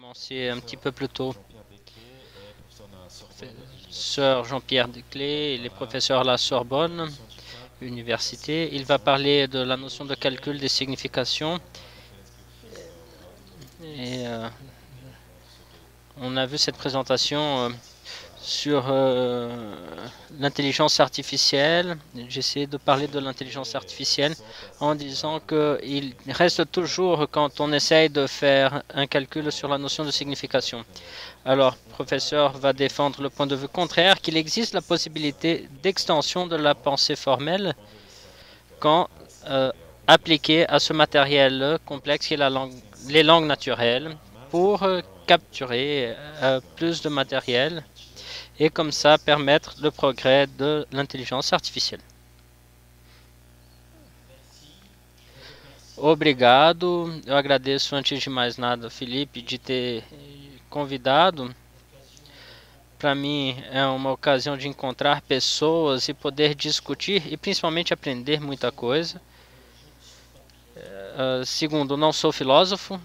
commencer un petit peu plus tôt. Professeur Jean-Pierre Desclés, il est professeur à la Sorbonne Université. Il va parler de la notion de calcul des significations. Et on a vu cette présentation sur l'intelligence artificielle. J'essaie de parler de l'intelligence artificielle en disant qu'il reste toujours, quand on essaye de faire un calcul sur la notion de signification. Alors, le professeur va défendre le point de vue contraire, qu'il existe la possibilité d'extension de la pensée formelle quand appliquée à ce matériel complexe qui est les langues naturelles pour capturer plus de matériel e comme ça permettre le progrès de l'intelligence artificielle. Obrigado. Eu agradeço antes de mais nada, Felipe, de ter convidado. Para mim é uma ocasião de encontrar pessoas e poder discutir e principalmente aprender muita coisa. Segundo, não sou filósofo,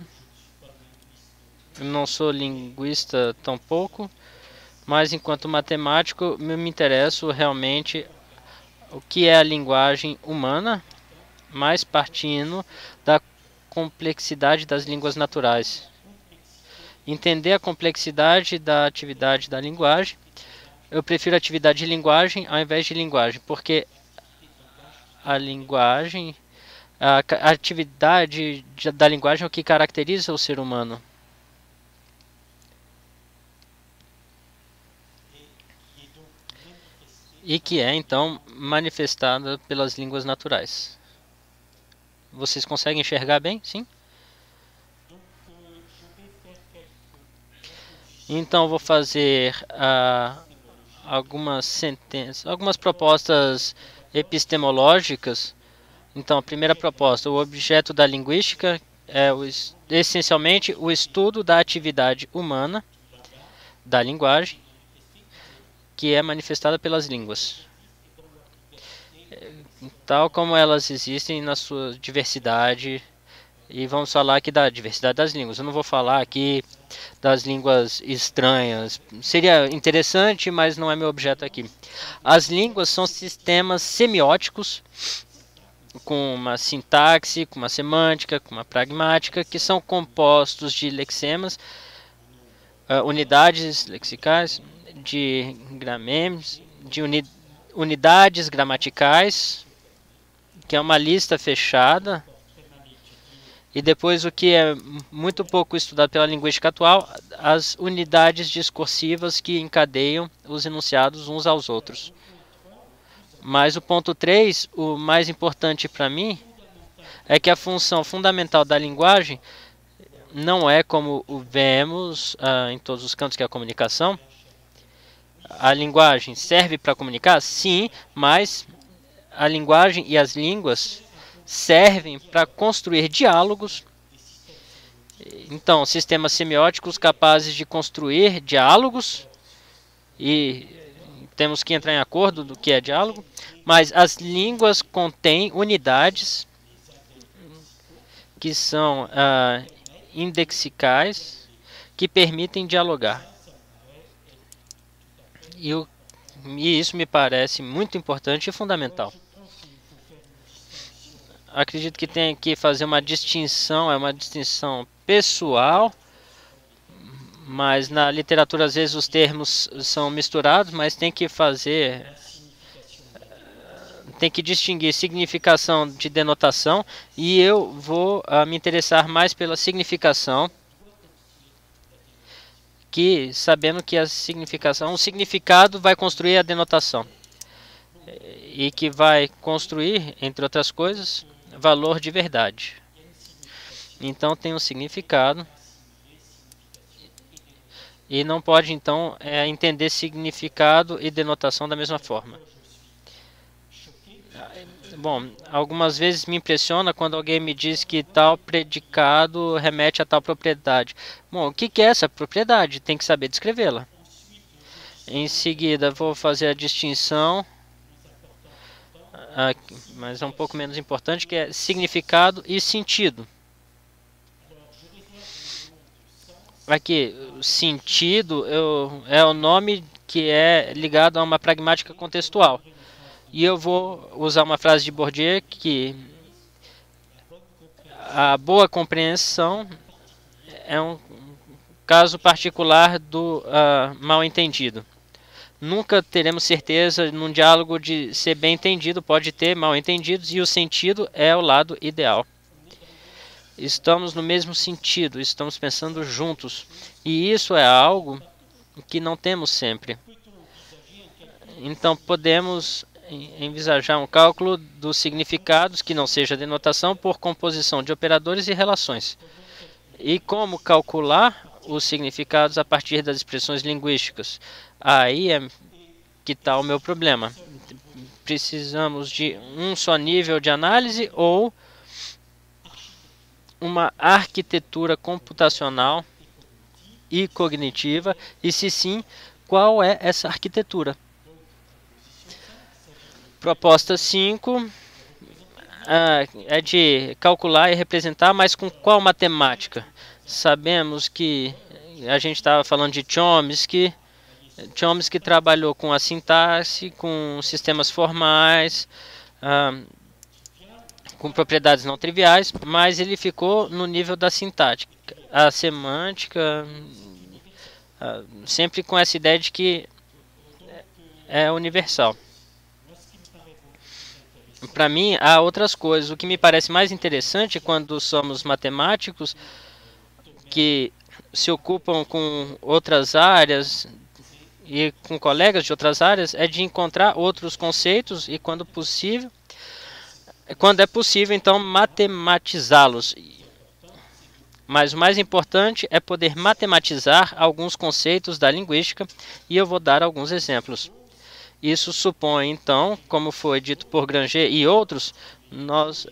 não sou linguista tampouco, mas enquanto matemático me interesso realmente o que é a linguagem humana, mas partindo da complexidade das línguas naturais. Entender a complexidade da atividade da linguagem. Eu prefiro atividade de linguagem ao invés de linguagem, porque a linguagem, a atividade da linguagem é o que caracteriza o ser humano. E que é, então, manifestada pelas línguas naturais. Vocês conseguem enxergar bem? Sim? Então, vou fazer algumas propostas epistemológicas. Então, a primeira proposta, o objeto da linguística é essencialmente o estudo da atividade humana, da linguagem, que é manifestada pelas línguas, tal como elas existem na sua diversidade. E vamos falar aqui da diversidade das línguas. Eu não vou falar aqui das línguas estranhas. Seria interessante, mas não é meu objeto aqui. As línguas são sistemas semióticos com uma sintaxe, com uma semântica, com uma pragmática, que são compostos de lexemas, unidades lexicais, de gramemes, de unidades gramaticais, que é uma lista fechada, e depois o que é muito pouco estudado pela linguística atual, as unidades discursivas que encadeiam os enunciados uns aos outros. Mas o ponto 3, o mais importante para mim, é que a função fundamental da linguagem não é como vemos em todos os campos, que é a comunicação. A linguagem serve para comunicar? Sim, mas a linguagem e as línguas servem para construir diálogos. Então, sistemas semióticos capazes de construir diálogos, e temos que entrar em acordo do que é diálogo, mas as línguas contêm unidades que são indexicais, que permitem dialogar. E isso me parece muito importante e fundamental. Acredito que tem que fazer uma distinção, é uma distinção pessoal, mas na literatura às vezes os termos são misturados, mas tem que distinguir significação de denotação, e eu vou me interessar mais pela significação, que sabendo que a significação, o significado vai construir a denotação, e que vai construir, entre outras coisas, valor de verdade. Então tem um significado e não pode então entender significado e denotação da mesma forma. Bom, algumas vezes me impressiona quando alguém me diz que tal predicado remete a tal propriedade. Bom, o que é essa propriedade? Tem que saber descrevê-la. Em seguida, vou fazer a distinção, mas é um pouco menos importante, que é significado e sentido. aqui, sentido é o nome que é ligado a uma pragmática contextual. E eu vou usar uma frase de Bourdieu que a boa compreensão é um caso particular do mal-entendido. Nunca teremos certeza num diálogo de ser bem entendido, pode ter mal-entendidos e o sentido é o lado ideal. Estamos no mesmo sentido, estamos pensando juntos e isso é algo que não temos sempre. Então podemos envisajar um cálculo dos significados que não seja denotação por composição de operadores e relações. E como calcular os significados a partir das expressões linguísticas? Aí é que está o meu problema. Precisamos de um só nível de análise ou uma arquitetura computacional e cognitiva? E se sim, qual é essa arquitetura? Proposta 5 é de calcular e representar, mas com qual matemática? Sabemos que a gente estava falando de Chomsky. Chomsky trabalhou com a sintaxe, com sistemas formais, com propriedades não triviais, mas ele ficou no nível da sintática. A semântica, sempre com essa ideia de que é universal. Para mim, há outras coisas. O que me parece mais interessante quando somos matemáticos que se ocupam com outras áreas e com colegas de outras áreas é de encontrar outros conceitos e quando é possível, então matematizá-los. Mas o mais importante é poder matematizar alguns conceitos da linguística e eu vou dar alguns exemplos. Isso supõe, então, como foi dito por Granger e outros, nós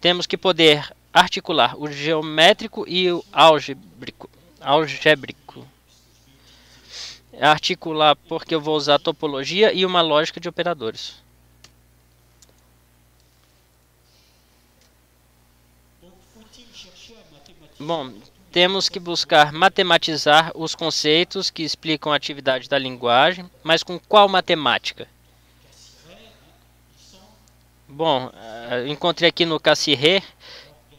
temos que poder articular o geométrico e o algébrico. Articular porque eu vou usar topologia e uma lógica de operadores. Bom, temos que buscar matematizar os conceitos que explicam a atividade da linguagem, mas com qual matemática? Bom, encontrei aqui no Cassirer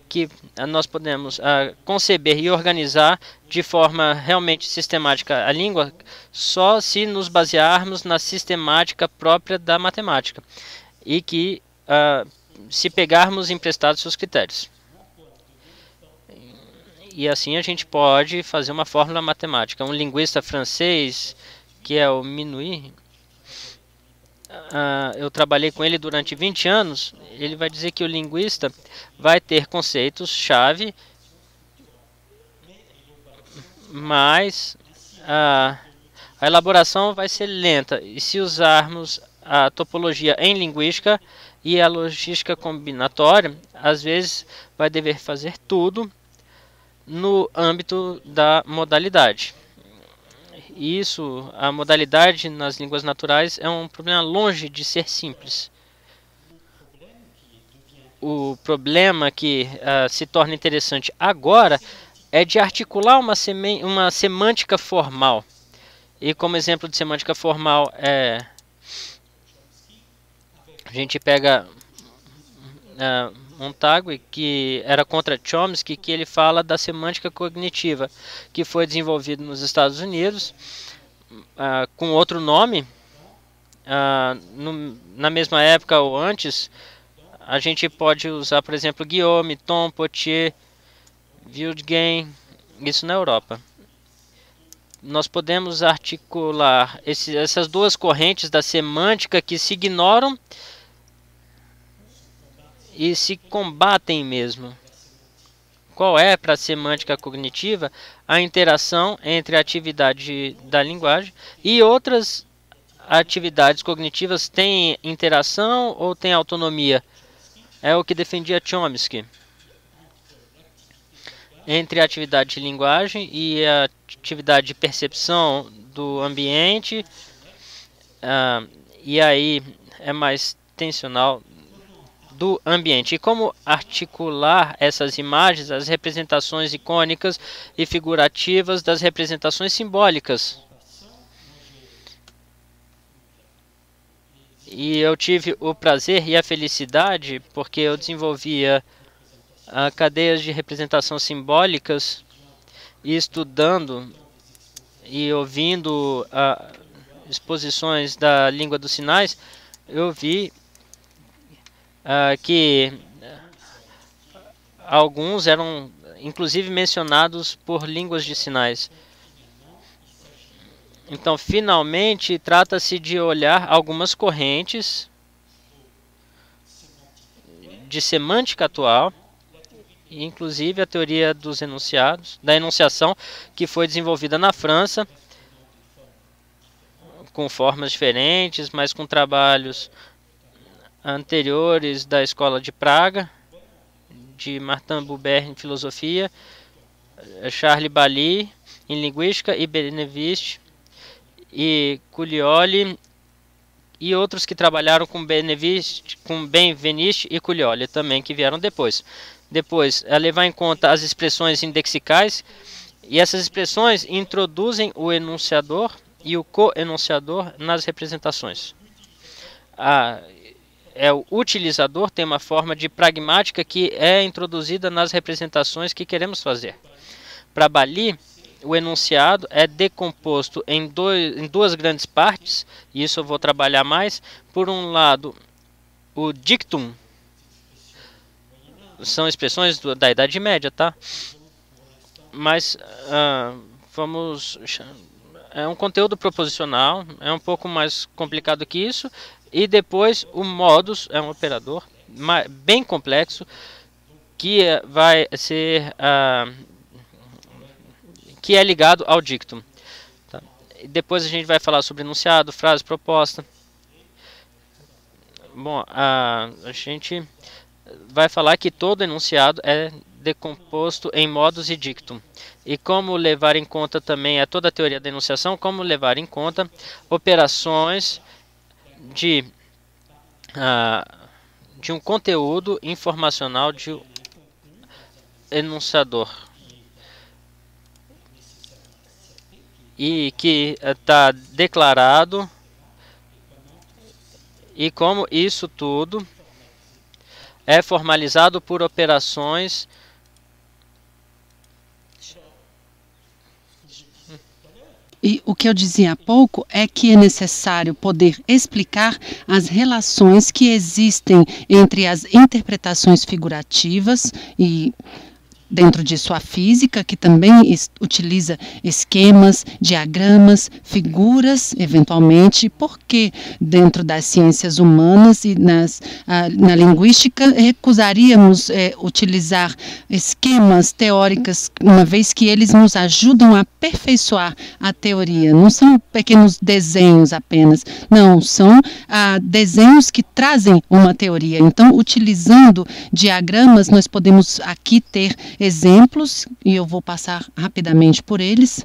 que nós podemos conceber e organizar de forma realmente sistemática a língua só se nos basearmos na sistemática própria da matemática e que se pegarmos emprestados seus critérios. E assim a gente pode fazer uma fórmula matemática. Um linguista francês, que é o Minuit, eu trabalhei com ele durante 20 anos, ele vai dizer que o linguista vai ter conceitos-chave, mas a elaboração vai ser lenta. E se usarmos a topologia em linguística e a logística combinatória, às vezes vai dever fazer tudo no âmbito da modalidade. Isso, a modalidade nas línguas naturais é um problema longe de ser simples. O problema que se torna interessante agora é de articular uma semântica formal. E como exemplo de semântica formal, a gente pega Montague, que era contra Chomsky, que ele fala da semântica cognitiva, que foi desenvolvido nos Estados Unidos com outro nome, na mesma época ou antes. A gente pode usar, por exemplo, Guillaume, Tom, Potier, Wittgenstein, isso na Europa. Nós podemos articular essas duas correntes da semântica que se ignoram e se combatem mesmo. Qual é, para a semântica cognitiva, a interação entre a atividade da linguagem e outras atividades cognitivas? Tem interação ou tem autonomia? É o que defendia Chomsky. Entre a atividade de linguagem e a atividade de percepção do ambiente, e aí é mais tensional do ambiente. E como articular essas imagens, as representações icônicas e figurativas das representações simbólicas. E eu tive o prazer e a felicidade porque eu desenvolvia cadeias de representação simbólicas e estudando e ouvindo exposições da língua dos sinais, eu vi que alguns eram inclusive mencionados por línguas de sinais. Então, finalmente, trata-se de olhar algumas correntes de semântica atual, inclusive a teoria dos enunciados, da enunciação, que foi desenvolvida na França, com formas diferentes, mas com trabalhos anteriores da Escola de Praga, de Martin Buber em filosofia, Charles Bailly em linguística e Benveniste e Cuglioli e outros que trabalharam com Benveniste e Cuglioli também, que vieram depois. Depois, levar em conta as expressões indexicais, e essas expressões introduzem o enunciador e o co-enunciador nas representações. O utilizador tem uma forma de pragmática que é introduzida nas representações que queremos fazer. Para Bailly, o enunciado é decomposto em duas grandes partes, e isso eu vou trabalhar mais. Por um lado, o dictum, são expressões da Idade Média, tá? Mas é um conteúdo proposicional, é um pouco mais complicado que isso. E depois o modus é um operador bem complexo que vai ser que é ligado ao dictum. Tá? E depois a gente vai falar sobre enunciado, frase, proposta. Bom, a gente vai falar que todo enunciado é decomposto em modus e dictum. E como levar em conta também toda a teoria da enunciação, como levar em conta operações de um conteúdo informacional de enunciador. E que está declarado, e como isso tudo é formalizado por operações E o que eu dizia há pouco é que é necessário poder explicar as relações que existem entre as interpretações figurativas e dentro disso a física, que também utiliza esquemas, diagramas, figuras, eventualmente, porque dentro das ciências humanas e na linguística recusaríamos utilizar esquemas teóricos, uma vez que eles nos ajudam a aperfeiçoar a teoria. Não são pequenos desenhos apenas, não, são desenhos que trazem uma teoria. Então, utilizando diagramas, nós podemos aqui ter exemplos, e eu vou passar rapidamente por eles.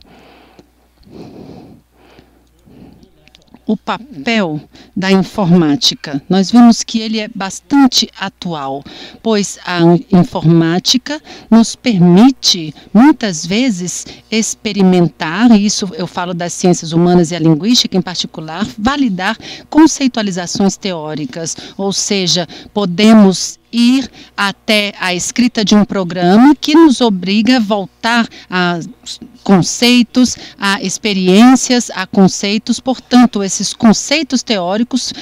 O papel da informática. Nós vimos que ele é bastante atual, pois a informática nos permite, muitas vezes, experimentar, e isso eu falo das ciências humanas e a linguística em particular, validar conceitualizações teóricas, ou seja, podemos ir até a escrita de um programa que nos obriga a voltar a conceitos, a experiências, a conceitos. Portanto, esses conceitos teóricos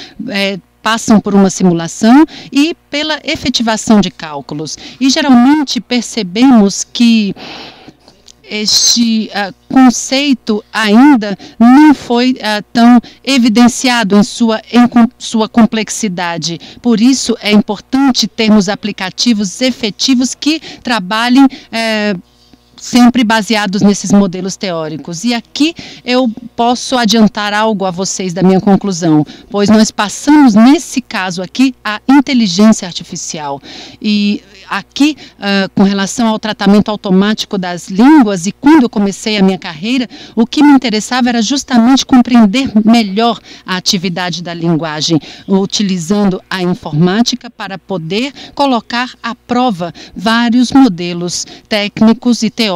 passam por uma simulação e pela efetivação de cálculos. E geralmente percebemos que este conceito ainda não foi tão evidenciado em sua complexidade. Por isso, é importante termos aplicativos efetivos que trabalhem sempre baseados nesses modelos teóricos. E aqui eu posso adiantar algo a vocês da minha conclusão, pois nós passamos, nesse caso aqui, a inteligência artificial. E aqui, com relação ao tratamento automático das línguas, e quando eu comecei a minha carreira, o que me interessava era justamente compreender melhor a atividade da linguagem, utilizando a informática para poder colocar à prova vários modelos técnicos e teóricos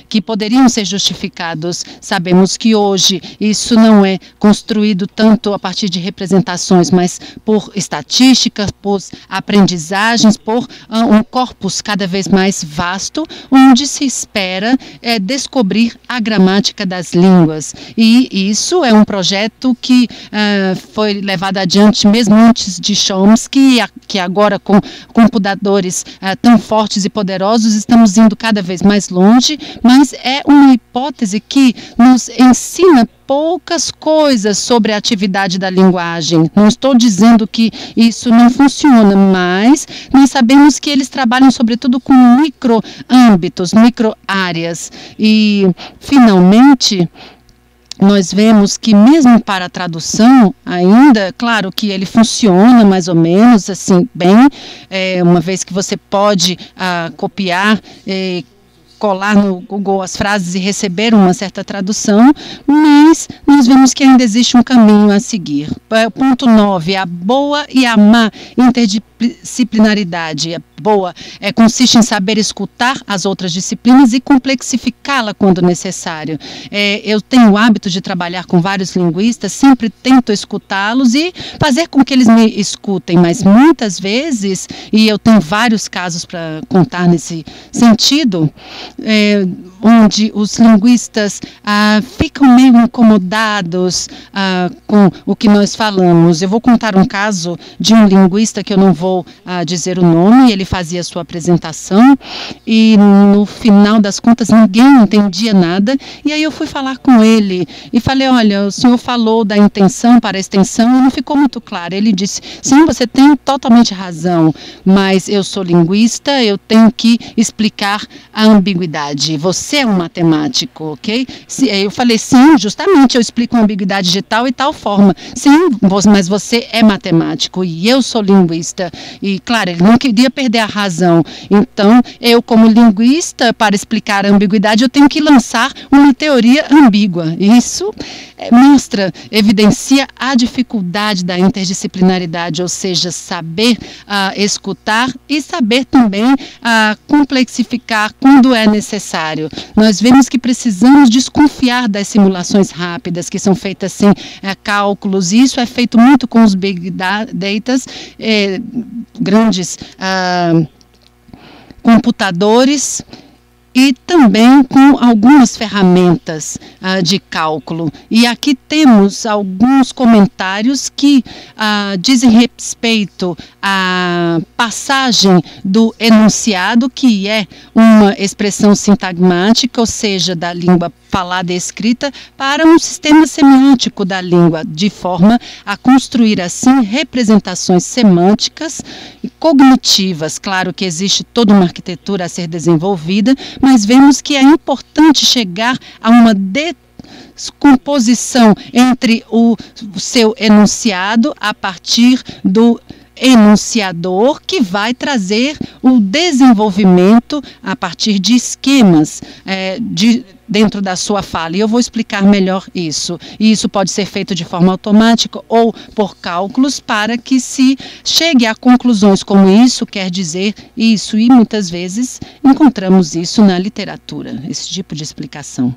que poderiam ser justificados. Sabemos que hoje isso não é construído tanto a partir de representações, mas por estatísticas, por aprendizagens, por um corpus cada vez mais vasto, onde se espera descobrir a gramática das línguas. E isso é um projeto que foi levado adiante mesmo antes de Chomsky, que agora com computadores tão fortes e poderosos estamos indo cada vez mais longe, mas é uma hipótese que nos ensina poucas coisas sobre a atividade da linguagem. Não estou dizendo que isso não funciona, mas nós sabemos que eles trabalham sobretudo com micro-âmbitos, micro-áreas. E, finalmente, nós vemos que mesmo para a tradução, ainda, claro que ele funciona mais ou menos assim bem, uma vez que você pode copiar colar no Google as frases e receber uma certa tradução, mas nós vemos que ainda existe um caminho a seguir. Ponto 9, a boa e a má interdisciplinaridade. A boa consiste em saber escutar as outras disciplinas e complexificá-la quando necessário. Eu tenho o hábito de trabalhar com vários linguistas, sempre tento escutá-los e fazer com que eles me escutem, mas muitas vezes, e eu tenho vários casos para contar nesse sentido, onde os linguistas ficam meio incomodados com o que nós falamos. Eu vou contar um caso de um linguista que eu não vou dizer o nome. Ele fazia a sua apresentação e no final das contas ninguém entendia nada, e aí eu fui falar com ele e falei: olha, o senhor falou da intenção para a extensão e não ficou muito claro. Ele disse: sim, você tem totalmente razão, mas eu sou linguista, eu tenho que explicar a ambiguidade. Você é um matemático, ok? Eu falei: sim, justamente, eu explico a ambiguidade de tal e tal forma. Sim, mas você é matemático e eu sou linguista. E, claro, ele não queria perder a razão. Então, eu, como linguista, para explicar a ambiguidade, eu tenho que lançar uma teoria ambígua. Isso evidencia a dificuldade da interdisciplinaridade, ou seja, saber escutar e saber também complexificar quando é necessário. Nós vemos que precisamos desconfiar das simulações rápidas, que são feitas sem cálculos, e isso é feito muito com os big data, grandes computadores, e também com algumas ferramentas de cálculo. E aqui temos alguns comentários que dizem respeito à passagem do enunciado, que é uma expressão sintagmática, ou seja, da língua falada e escrita, para um sistema semiótico da língua, de forma a construir, assim, representações semânticas e cognitivas. Claro que existe toda uma arquitetura a ser desenvolvida, mas vemos que é importante chegar a uma descomposição entre o seu enunciado a partir do enunciador, que vai trazer o desenvolvimento a partir de esquemas dentro da sua fala. E eu vou explicar melhor isso. E isso pode ser feito de forma automática ou por cálculos, para que se chegue a conclusões como isso quer dizer isso. E muitas vezes encontramos isso na literatura, esse tipo de explicação.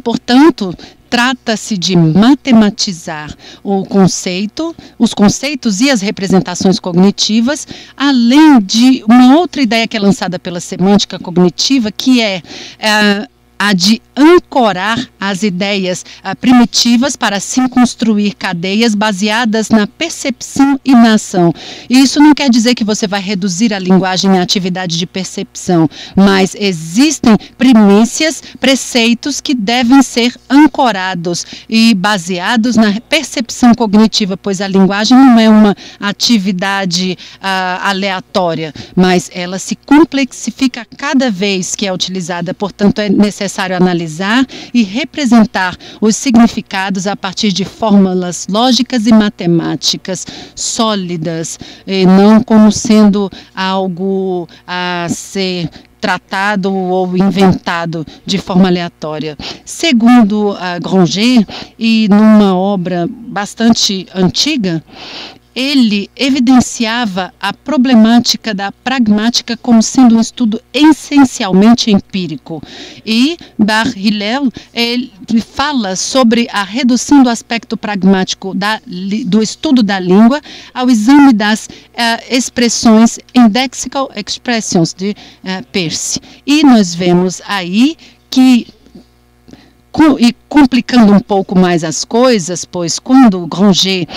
Portanto, trata-se de matematizar os conceitos e as representações cognitivas, além de uma outra ideia que é lançada pela semântica cognitiva, que é a de ancorar as ideias primitivas para assim construir cadeias baseadas na percepção e na ação. E isso não quer dizer que você vai reduzir a linguagem à atividade de percepção, mas existem primícias, preceitos que devem ser ancorados e baseados na percepção cognitiva, pois a linguagem não é uma atividade aleatória, mas ela se complexifica cada vez que é utilizada. Portanto, é necessário analisar e representar os significados a partir de fórmulas lógicas e matemáticas sólidas, e não como sendo algo a ser tratado ou inventado de forma aleatória. Segundo Granger, e numa obra bastante antiga, ele evidenciava a problemática da pragmática como sendo um estudo essencialmente empírico. E Bar-Hillel, ele fala sobre a redução do aspecto pragmático do estudo da língua ao exame das expressões indexical expressions de Peirce. E nós vemos aí que, e complicando um pouco mais as coisas, pois quando Granger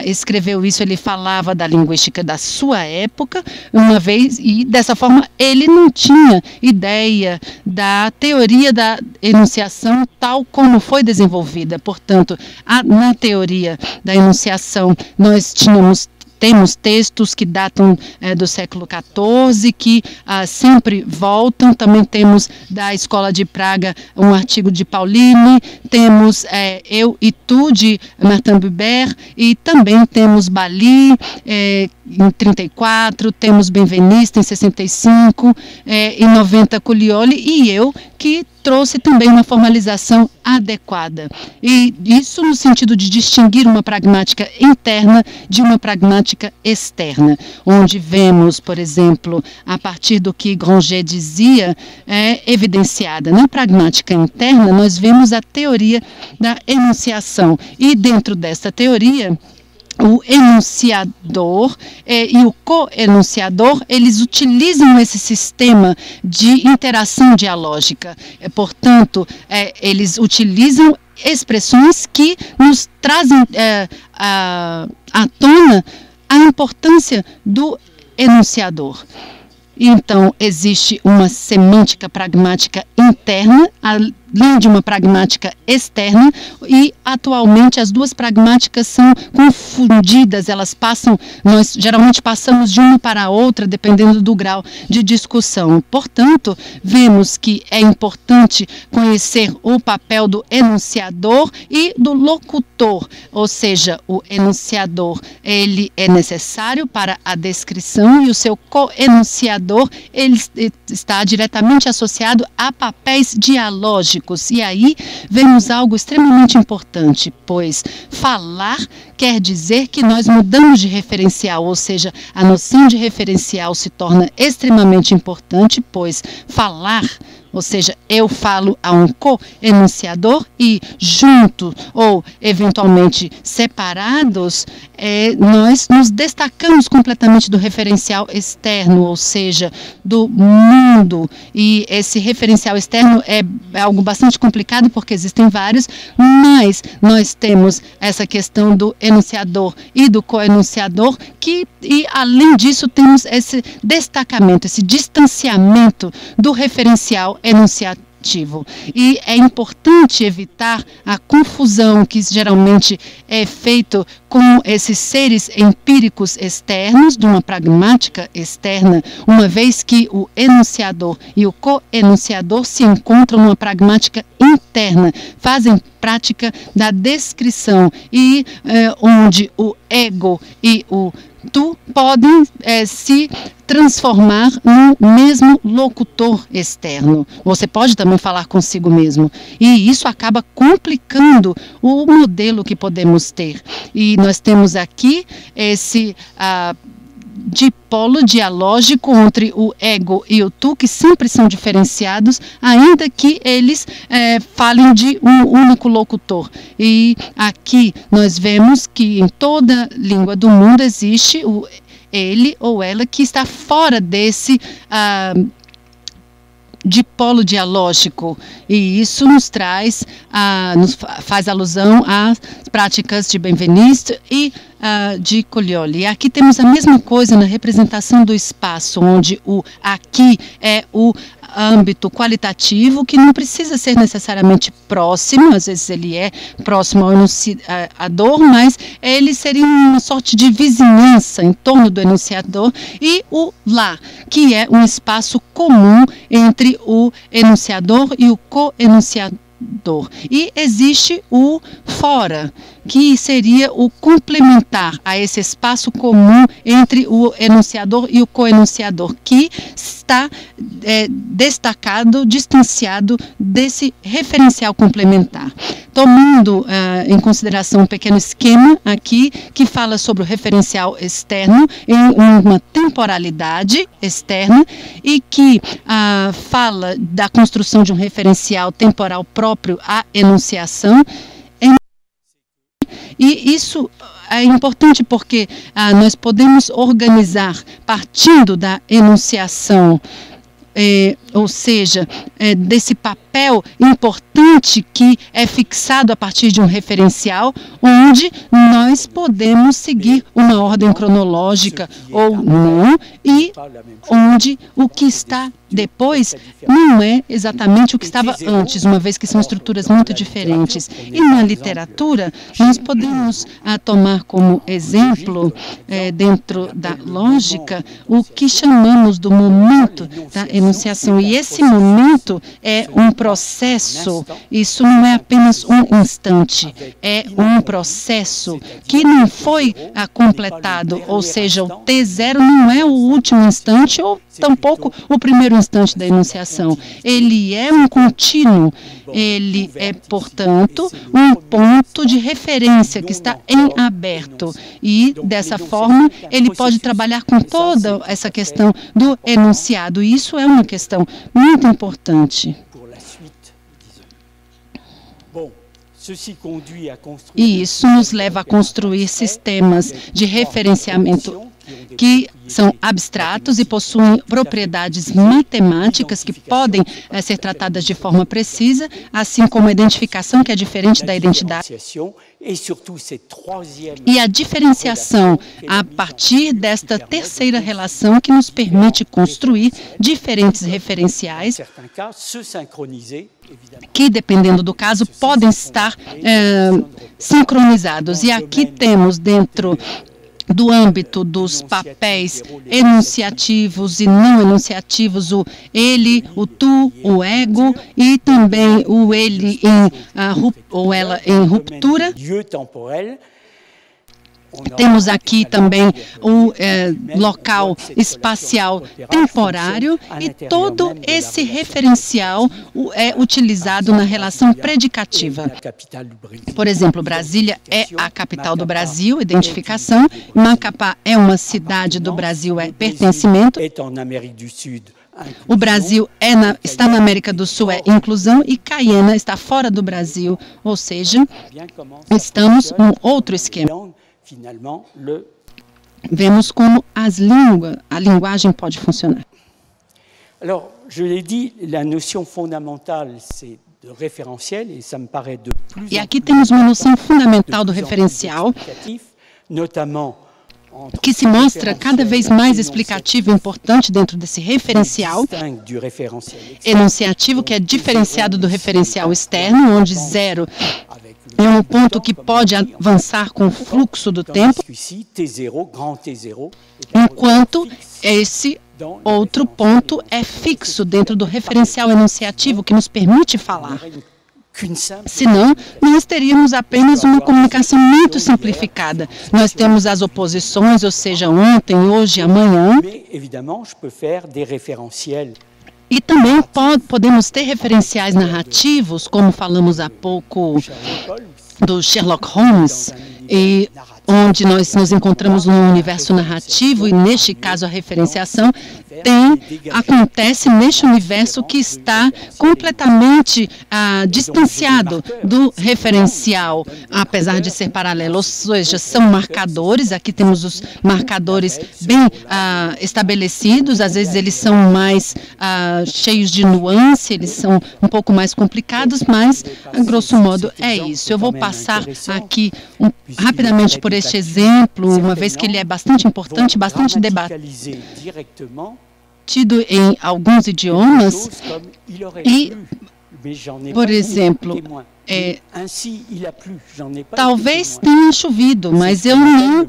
escreveu isso, ele falava da linguística da sua época, uma vez, e dessa forma ele não tinha ideia da teoria da enunciação tal como foi desenvolvida. Portanto, na teoria da enunciação, nós temos textos que datam do século XIV, que sempre voltam. Também temos da Escola de Praga um artigo de Pauline, temos Eu e Tu, de Martin Buber, e também temos Bali, em 34, temos Benveniste, em 65, em 90, Collioli, e eu, que trouxe também uma formalização adequada. E isso no sentido de distinguir uma pragmática interna de uma pragmática externa, onde vemos, por exemplo, a partir do que Granger dizia, evidenciada na pragmática interna, nós vemos a teoria da enunciação. E dentro desta teoria, o enunciador e o co-enunciador, eles utilizam esse sistema de interação dialógica. Portanto, eles utilizam expressões que nos trazem à tona a importância do enunciador. Então, existe uma semântica pragmática interna, além de uma pragmática externa, e atualmente as duas pragmáticas são confundidas, nós geralmente passamos de uma para a outra, dependendo do grau de discussão. Portanto, vemos que é importante conhecer o papel do enunciador e do locutor, ou seja, o enunciador, ele é necessário para a descrição, e o seu co-enunciador, ele está diretamente associado a papéis dialógicos. E aí vemos algo extremamente importante, pois falar quer dizer que nós mudamos de referencial, ou seja, a noção de referencial se torna extremamente importante, pois falar, ou seja, eu falo a um co-enunciador e junto ou eventualmente separados, nós nos destacamos completamente do referencial externo, ou seja, do mundo. E esse referencial externo é algo bastante complicado porque existem vários, mas nós temos essa questão do enunciador e do co-enunciador, e além disso temos esse destacamento, esse distanciamento do referencial enunciativo. E é importante evitar a confusão que geralmente é feito com esses seres empíricos externos, de uma pragmática externa, uma vez que o enunciador e o co-enunciador se encontram numa pragmática interna, fazem prática da descrição, e onde o ego e o tu podem se transformar no mesmo locutor externo. Você pode também falar consigo mesmo. E isso acaba complicando o modelo que podemos ter. E nós temos aqui esse dipolo dialógico entre o ego e o tu, que sempre são diferenciados, ainda que eles falem de um único locutor. E aqui nós vemos que em toda língua do mundo existe ele ou ela que está fora desse dipolo dialógico, e isso nos traz, nos faz alusão às práticas de Benveniste e de Collioli. E aqui temos a mesma coisa na representação do espaço, onde o aqui é o âmbito qualitativo, que não precisa ser necessariamente próximo, às vezes ele é próximo ao enunciador, mas ele seria uma sorte de vizinhança em torno do enunciador, e o lá, que é um espaço comum entre o enunciador e o co-enunciador. E existe o fora, que seria o complementar a esse espaço comum entre o enunciador e o co-enunciador, que está destacado, distanciado desse referencial complementar. Tomando em consideração um pequeno esquema aqui, que fala sobre o referencial externo em uma temporalidade externa e que fala da construção de um referencial temporal próprio à enunciação. E isso é importante porque nós podemos organizar partindo da enunciação, ou seja, desse papel importante que é fixado a partir de um referencial, onde nós podemos seguir uma ordem cronológica ou não, e onde o que está depois não é exatamente o que estava antes, uma vez que são estruturas muito diferentes. E na literatura, nós podemos tomar como exemplo, dentro da lógica, o que chamamos do momento da enunciação. E esse momento é um processo, isso não é apenas um instante, é um processo que não foi completado, ou seja, o T0 não é o último instante ou tampouco o primeiro instante da enunciação. Ele é um contínuo, ele é, portanto, um ponto de referência que está em aberto. E, dessa forma, ele pode trabalhar com toda essa questão do enunciado. E isso é uma questão muito importante. E isso nos leva a construir sistemas de referenciamento que são abstratos e possuem propriedades matemáticas que podem ser tratadas de forma precisa, assim como a identificação, que é diferente da identidade. E a diferenciação a partir desta terceira relação que nos permite construir diferentes referenciais que, dependendo do caso, podem estar sincronizados. E aqui temos, dentro do âmbito dos papéis enunciativos e não enunciativos, o ele, o tu, o ego, e também o ele ou ela em ruptura. Temos aqui também o local espacial temporário, e todo esse referencial é utilizado na relação predicativa. Por exemplo, Brasília é a capital do Brasil, identificação. Macapá é uma cidade do Brasil, é pertencimento. O Brasil está na América do Sul, é inclusão, e Cayena está fora do Brasil, ou seja, estamos num outro esquema. Vemos como a linguagem pode funcionar. Alors, je l'ai dit, la notion fondamentale, c'est de référentiel, et ça me paraît de plus E aqui temos uma noção fundamental do referencial, notamment que se mostra cada vez mais explicativo e importante dentro desse referencial enunciativo, que é diferenciado do referencial externo, onde 0 é um ponto que pode avançar com o fluxo do tempo, enquanto esse outro ponto é fixo dentro do referencial enunciativo, que nos permite falar. Senão, nós teríamos apenas uma comunicação muito simplificada. Nós temos as oposições, ou seja, ontem, hoje, amanhã. E também podemos ter referenciais narrativos, como falamos há pouco do Sherlock Holmes, onde nós nos encontramos num universo narrativo, e neste caso a referenciação acontece neste universo que está completamente distanciado do referencial, apesar de ser paralelo, ou seja, são marcadores. Aqui temos os marcadores bem estabelecidos, às vezes eles são mais cheios de nuance, eles são um pouco mais complicados, mas, a grosso modo, é isso. Eu vou passar aqui rapidamente por este exemplo, uma vez que ele é bastante importante, bastante debatido em alguns idiomas, e, por exemplo, talvez tenha chovido, mas eu não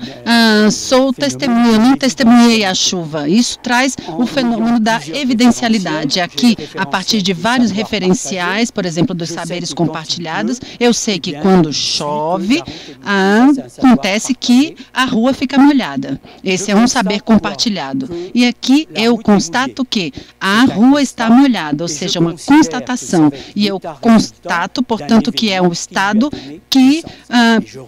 sou testemunha, não testemunhei a chuva. Isso traz o fenômeno da evidencialidade. Aqui, a partir de vários referenciais, por exemplo, dos saberes compartilhados, eu sei que quando chove, acontece que a rua fica molhada. Esse é um saber compartilhado. E aqui eu constato que a rua está molhada, ou seja, uma constatação. E eu constato, portanto, que é um estado que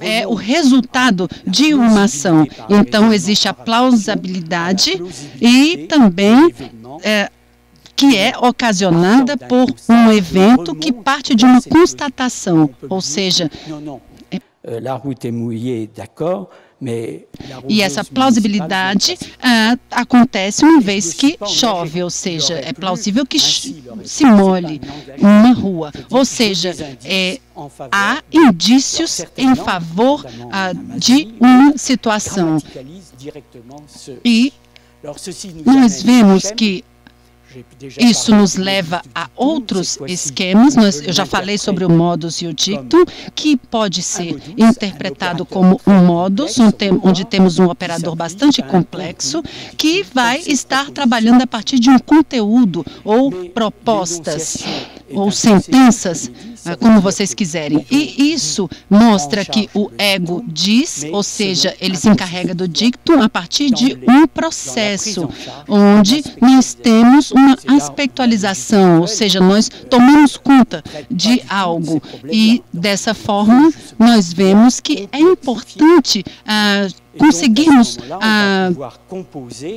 é o resultado de uma ação. Então, existe a plausibilidade e também que é ocasionada por um evento que parte de uma constatação, ou seja, e essa plausibilidade acontece uma vez que chove, ou seja, é plausível que se molhe uma rua, ou seja, há indícios em favor de uma situação. E nós vemos que isso nos leva a outros esquemas. Eu já falei sobre o modus e o dictum, que pode ser interpretado como um modus, onde temos um operador bastante complexo, que vai estar trabalhando a partir de um conteúdo ou propostas ou sentenças, como vocês quiserem. E isso mostra que o ego diz, ou seja, ele se encarrega do dictum a partir de um processo, onde nós temos uma aspectualização, ou seja, nós tomamos conta de algo. E, dessa forma, nós vemos que é importante conseguirmos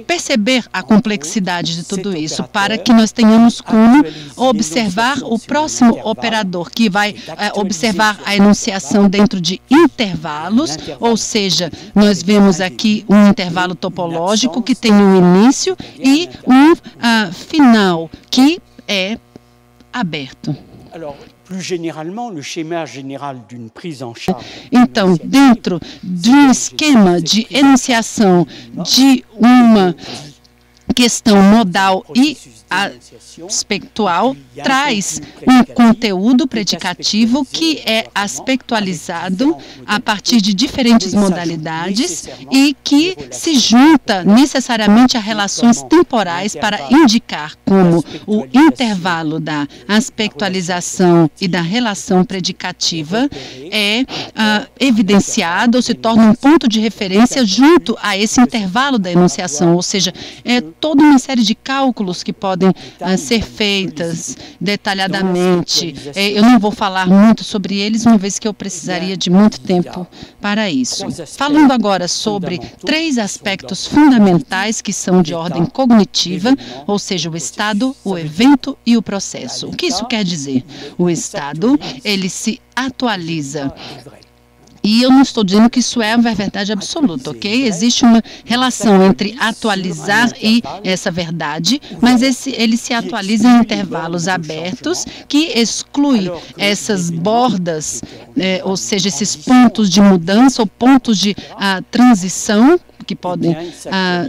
perceber a complexidade de tudo isso, para que nós tenhamos como observar o próximo operador, que vai observar a enunciação dentro de intervalos, ou seja, nós vemos aqui um intervalo topológico que tem um início e um final, que é aberto. Então, dentro de um esquema de enunciação de uma questão modal e aspectual, traz um conteúdo predicativo que é aspectualizado a partir de diferentes modalidades e que se junta necessariamente a relações temporais para indicar como o intervalo da aspectualização e da relação predicativa é evidenciado ou se torna um ponto de referência junto a esse intervalo da enunciação, ou seja, é toda uma série de cálculos que podem ser feitas detalhadamente. Eu não vou falar muito sobre eles, uma vez que eu precisaria de muito tempo para isso. Falando agora sobre 3 aspectos fundamentais que são de ordem cognitiva, ou seja, o estado, o evento e o processo. O que isso quer dizer? O estado, ele se atualiza. E eu não estou dizendo que isso é uma verdade absoluta, ok? Existe uma relação entre atualizar e essa verdade, mas ele se atualiza em intervalos abertos que exclui essas bordas, ou seja, esses pontos de mudança ou pontos de transição, que podem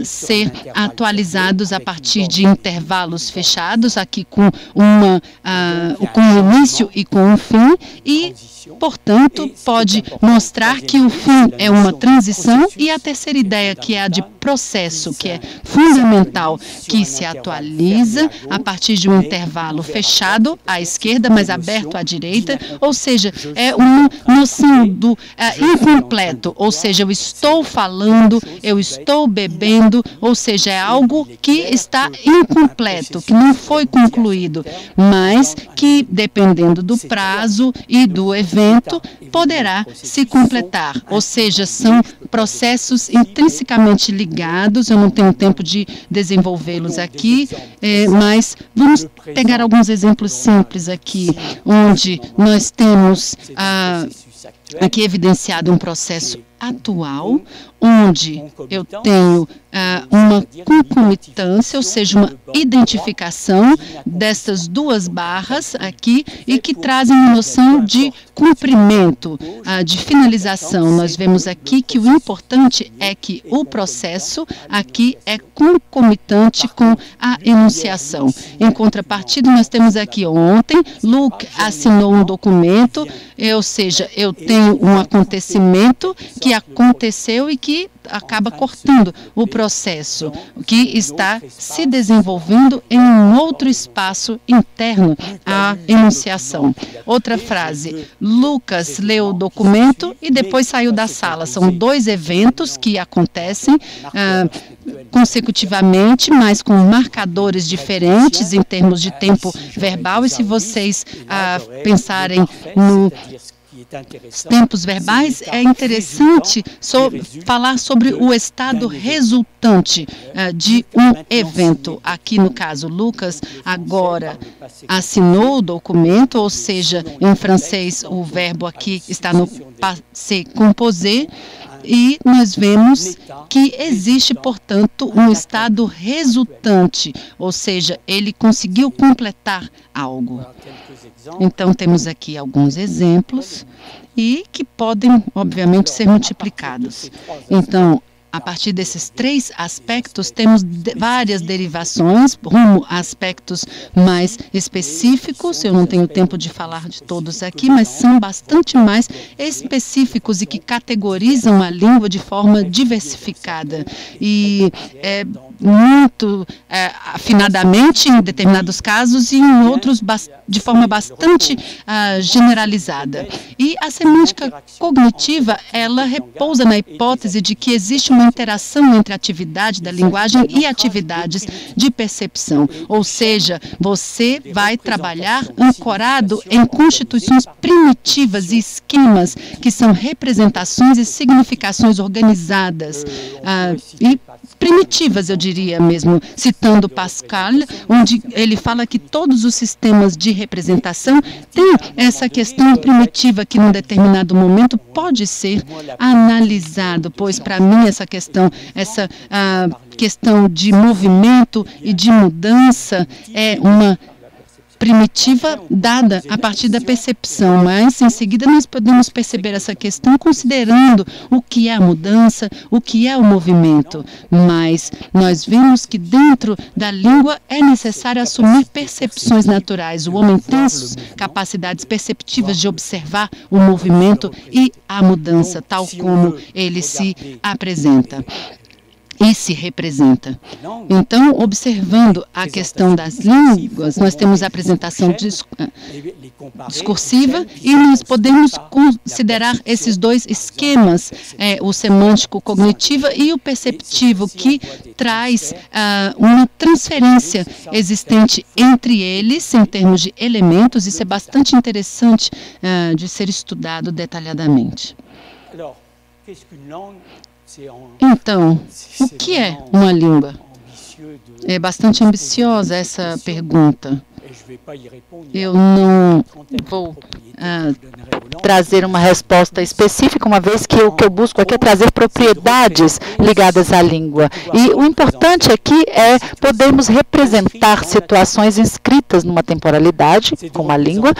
ser atualizados a partir de intervalos fechados, aqui com um início e com um fim, e, portanto, pode mostrar que o fim é uma transição, e a terceira ideia, que é a de processo, que é fundamental, que se atualiza a partir de um intervalo fechado à esquerda, mas aberto à direita, ou seja, é uma noção do incompleto, ou seja, eu estou falando eu estou bebendo, ou seja, é algo que está incompleto, que não foi concluído, mas que, dependendo do prazo e do evento, poderá se completar. Ou seja, são processos intrinsecamente ligados. Eu não tenho tempo de desenvolvê-los aqui, mas vamos pegar alguns exemplos simples aqui, onde nós temos aqui evidenciado um processo atual, onde eu tenho uma concomitância, ou seja, uma identificação dessas duas barras aqui e que trazem uma noção de cumprimento, de finalização. Nós vemos aqui que o importante é que o processo aqui é concomitante com a enunciação. Em contrapartida, nós temos aqui ontem, Luke assinou um documento, ou seja, eu tenho um acontecimento que aconteceu e que acaba cortando o processo, que está se desenvolvendo em um outro espaço interno à enunciação. Outra frase, Lucas leu o documento e depois saiu da sala. São dois eventos que acontecem consecutivamente, mas com marcadores diferentes em termos de tempo verbal. E se vocês pensarem no tempos verbais, é interessante falar sobre o estado resultante de um evento. Aqui, no caso, Lucas agora assinou o documento, ou seja, em francês, o verbo aqui está no passé composé, e nós vemos que existe, portanto, um estado resultante, ou seja, ele conseguiu completar algo. Então, temos aqui alguns exemplos e que podem, obviamente, ser multiplicados. Então, a partir desses três aspectos, temos várias derivações rumo a aspectos mais específicos. Eu não tenho tempo de falar de todos aqui, mas são bastante mais específicos e que categorizam a língua de forma diversificada e muito afinadamente em determinados casos e em outros de forma bastante generalizada. E a semântica cognitiva, ela repousa na hipótese de que existe uma interação entre a atividade da linguagem e atividades de percepção. Ou seja, você vai trabalhar ancorado em constituições primitivas e esquemas que são representações e significações organizadas e primitivas, eu diria mesmo, citando Pascal, onde ele fala que todos os sistemas de representação têm essa questão primitiva que, num determinado momento, pode ser analisado, pois, para mim, essa questão de movimento e de mudança é uma primitiva dada a partir da percepção, mas em seguida nós podemos perceber essa questão considerando o que é a mudança, o que é o movimento, mas nós vemos que dentro da língua é necessário assumir percepções naturais. O homem tem capacidades perceptivas de observar o movimento e a mudança, tal como ele se apresenta e se representa. Então, observando a questão das línguas, nós temos a apresentação discursiva e nós podemos considerar esses dois esquemas, o semântico-cognitivo e o perceptivo, que traz uma transferência existente entre eles em termos de elementos. Isso é bastante interessante de ser estudado detalhadamente. Então, o que é uma língua? É bastante ambiciosa essa pergunta. Eu não vou trazer uma resposta específica, uma vez que o que eu busco aqui é trazer propriedades ligadas à língua. E o importante aqui é podermos representar situações inscritas numa temporalidade, como a língua.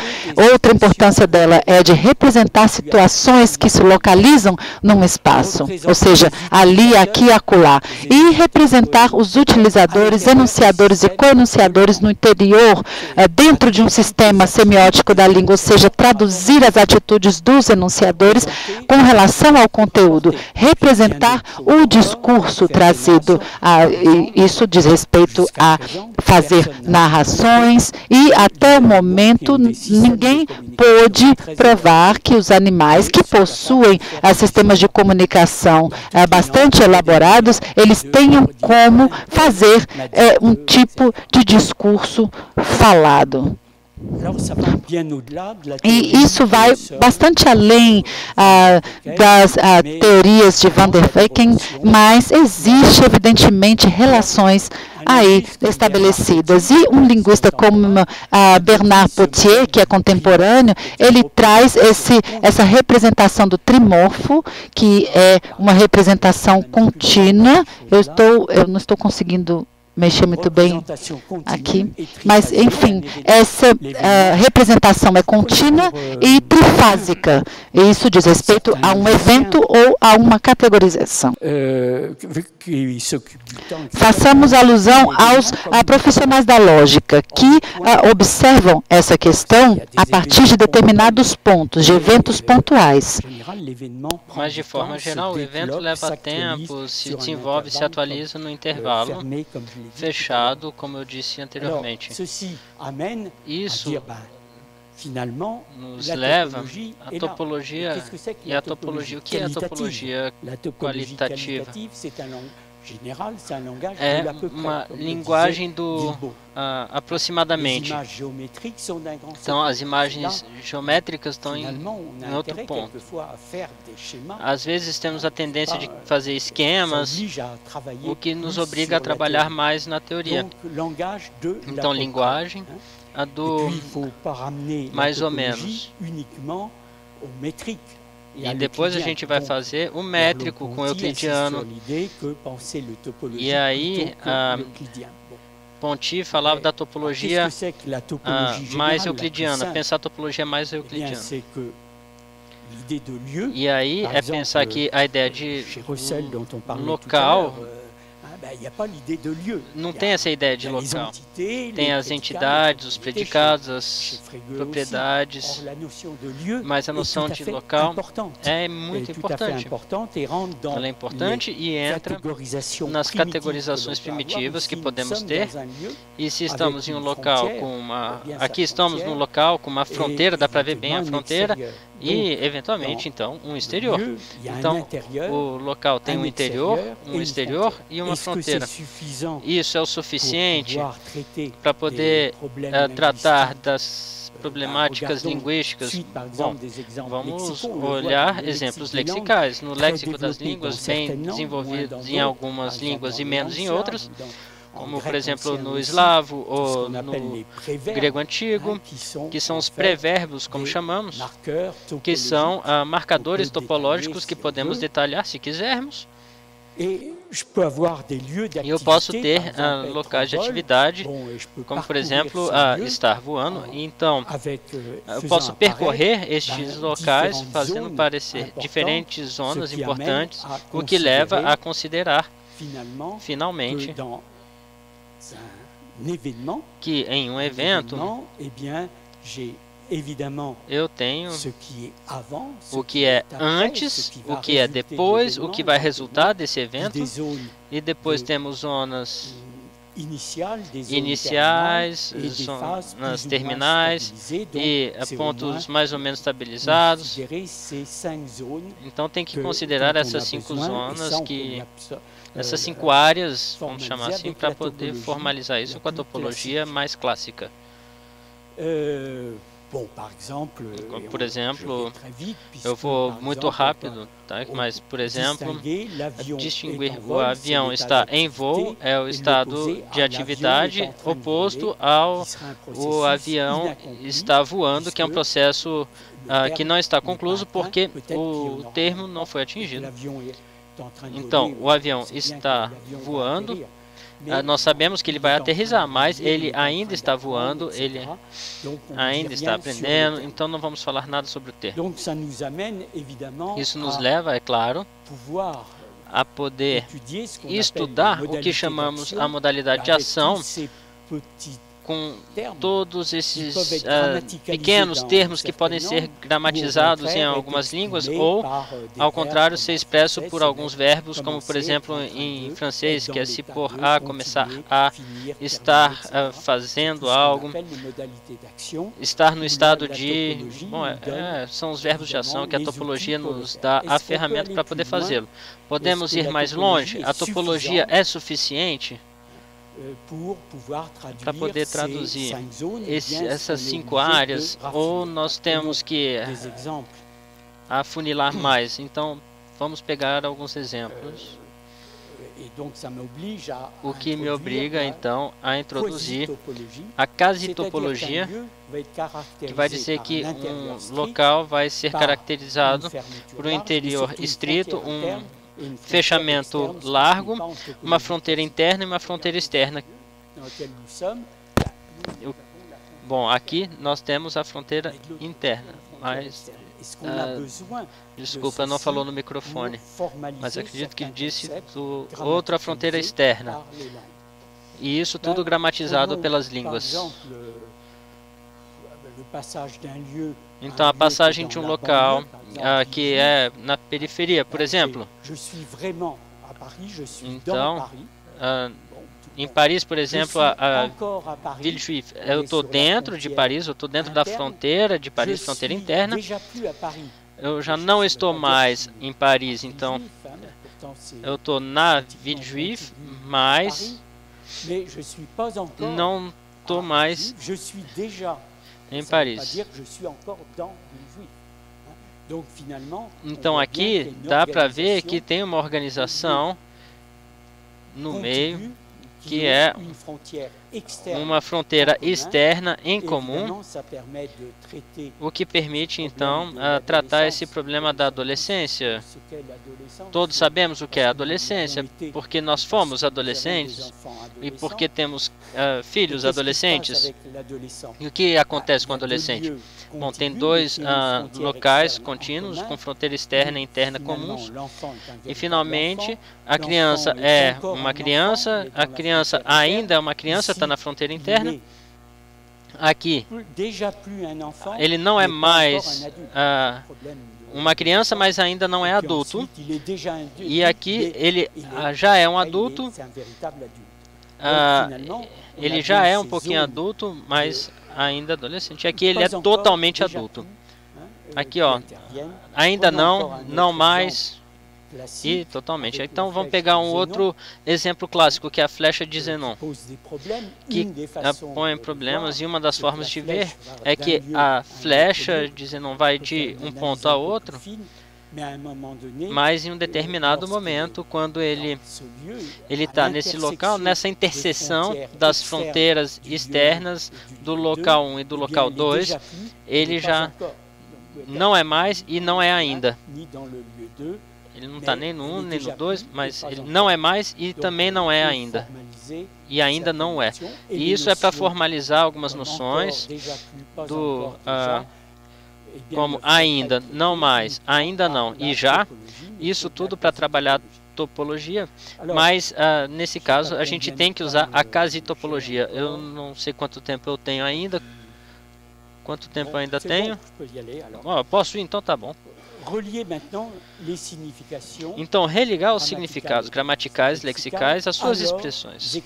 Outra importância dela é de representar situações que se localizam num espaço, ou seja, ali, aqui e acolá. E representar os utilizadores, enunciadores e coenunciadores no interior, dentro de um sistema semiótico da língua, ou seja, traduzir as atitudes dos enunciadores com relação ao conteúdo, representar o discurso trazido. Isso diz respeito a fazer narrações e, até o momento, ninguém pôde provar que os animais que possuem sistemas de comunicação bastante elaborados, eles tenham como fazer um tipo de discurso falado. E isso vai bastante além das teorias de Van der Weyken, mas existe, evidentemente, relações aí estabelecidas. E um linguista como Bernard Potier, que é contemporâneo, ele traz essa representação do trimorfo, que é uma representação contínua. Eu não estou conseguindo mexer muito bem aqui, mas, enfim, essa representação é contínua e trifásica. E isso diz respeito a um evento ou a uma categorização. Façamos alusão aos profissionais da lógica que observam essa questão a partir de determinados pontos, de eventos pontuais. Mas, de forma geral, o evento leva tempo, se desenvolve, se atualiza no intervalo fechado, como eu disse anteriormente. Isso nos leva à topologia. E a topologia, o que é a topologia qualitativa? É uma linguagem do aproximadamente. Então, as imagens geométricas estão em outro ponto. Às vezes temos a tendência de fazer esquemas, o que nos obriga a trabalhar mais na teoria. Então, linguagem, a do mais ou menos. E depois a gente vai fazer o métrico com o euclidiano. E aí, Ponty falava da topologia mais euclidiana, pensar a topologia mais euclidiana. E aí é pensar que a ideia de local não tem essa ideia de local. Tem as entidades, os predicados, as propriedades, mas a noção de local é muito importante. Ela é importante e entra nas categorizações primitivas que podemos ter. E se estamos em um local com uma... Aqui estamos num local com uma fronteira, dá para ver bem a fronteira, e, eventualmente, então, um exterior. Então, o local tem um interior, um exterior e uma fronteira. Isso é o suficiente para poder tratar das problemáticas linguísticas? Bom, vamos olhar exemplos lexicais. No léxico das línguas, bem desenvolvidos em algumas línguas e menos em outras, como, por exemplo, no eslavo ou no grego antigo, que são os pré-verbos, como chamamos, que são marcadores topológicos que podemos detalhar se quisermos. E eu posso ter locais de atividade, como, por exemplo, estar voando. Então, eu posso percorrer estes locais fazendo parecer diferentes zonas importantes, o que leva a considerar, finalmente, que em um evento eu tenho o que é antes, o que é depois, o que vai resultar desse evento, e depois temos zonas iniciais, zonas terminais e pontos mais ou menos estabilizados. Então tem que considerar essas 5 zonas, essas 5 áreas, vamos chamar assim, para poder formalizar isso com a topologia mais clássica. Por exemplo, eu vou muito rápido, tá? Mas, por exemplo, distinguir o avião está em voo é o estado de atividade oposto ao o avião está voando, que é um processo que não está concluído porque o termo não foi atingido. Então, o avião está voando. Nós sabemos que ele vai aterrissar, mas ele ainda está voando, ele ainda está aprendendo, então não vamos falar nada sobre o termo. Isso nos leva, é claro, a poder estudar o que chamamos a modalidade de ação com todos esses pequenos termos que podem ser gramatizados em algumas línguas, ou, ao contrário, ser expresso por alguns verbos, como, por exemplo, em francês, que é se pôr a, começar a, estar fazendo algo, estar no estado de... Bom, são os verbos de ação que a topologia nos dá a ferramenta para poder fazê-lo. Podemos ir mais longe? A topologia é suficiente para poder traduzir essas 5 áreas, ou nós temos que afunilar mais? Então, vamos pegar alguns exemplos. O que me obriga, então, a introduzir a quasi-topologia, que vai dizer que um local vai ser caracterizado por um interior estrito, um fechamento largo, uma fronteira interna e uma fronteira externa. Bom, aqui nós temos a fronteira interna, mas... desculpa, não falou no microfone, mas acredito que disse outra fronteira externa. E isso tudo gramatizado pelas línguas. Então, a passagem de um local que é na periferia, por exemplo. Então, em Paris, por exemplo, a Villejuif, eu estou dentro de Paris, eu estou dentro da fronteira de Paris, fronteira interna. Eu já não estou mais em Paris, então eu estou na Villejuif, mas não estou mais em Paris. Então aqui dá para ver que tem uma organização no meio, que é uma fronteira externa em comum, o que permite, então, tratar esse problema da adolescência. Todos sabemos o que é adolescência, porque nós fomos adolescentes e porque temos filhos adolescentes. E o que acontece com o adolescente? Bom, tem 2 locais contínuos com fronteira externa e interna comuns. E, finalmente, a criança é uma criança, a criança ainda é uma criança, está na fronteira interna. Aqui, ele não é mais uma criança, mas ainda não é adulto. E aqui, ele já é um adulto. Ele já é um pouquinho adulto, mas ainda adolescente. Aqui ele é totalmente adulto. Aqui, ó, ainda não, não mais e totalmente. Então vamos pegar um outro exemplo clássico, que é a flecha de Zenon, que põe problemas, e uma das formas de ver é que a flecha de Zenon vai de um ponto a outro, mas em um determinado momento, quando ele está nesse local, nessa interseção das fronteiras externas do local 1 e do local 2, ele já não é mais e não é ainda. Ele não está nem no 1 nem no 2, mas ele não é mais e também não é ainda. E ainda não é. E isso é para formalizar algumas noções do... como ainda, não mais, ainda não e já, isso tudo para trabalhar topologia, mas nesse caso a gente tem que usar a quasi-topologia. Eu não sei quanto tempo eu tenho ainda. Quanto tempo eu ainda tenho? Oh, posso ir? Então tá bom. Então, religar os significados gramaticais, lexicais às suas expressões.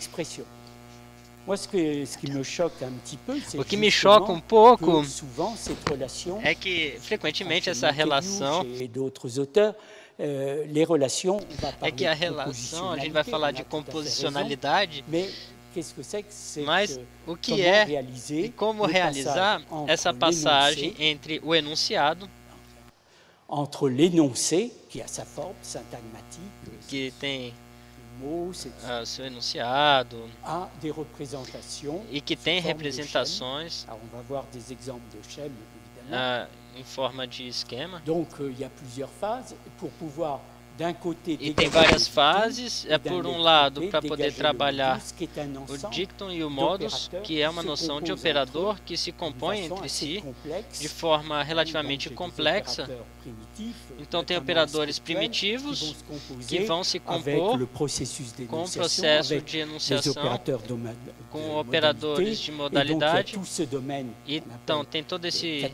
O que me choca um pouco é que, frequentemente, essa relação é que a relação, a gente vai falar de composicionalidade, mas o que é e como realizar essa passagem entre o enunciado, que tem seu enunciado e que tem representações em forma de esquema. E tem várias fases, por um lado, para poder trabalhar o dictum e o modus, que é uma noção de operador que se compõe entre si de forma relativamente complexa. Então, tem operadores primitivos que vão se compor com o processo de enunciação, com operadores de modalidade. Então, tem todo esse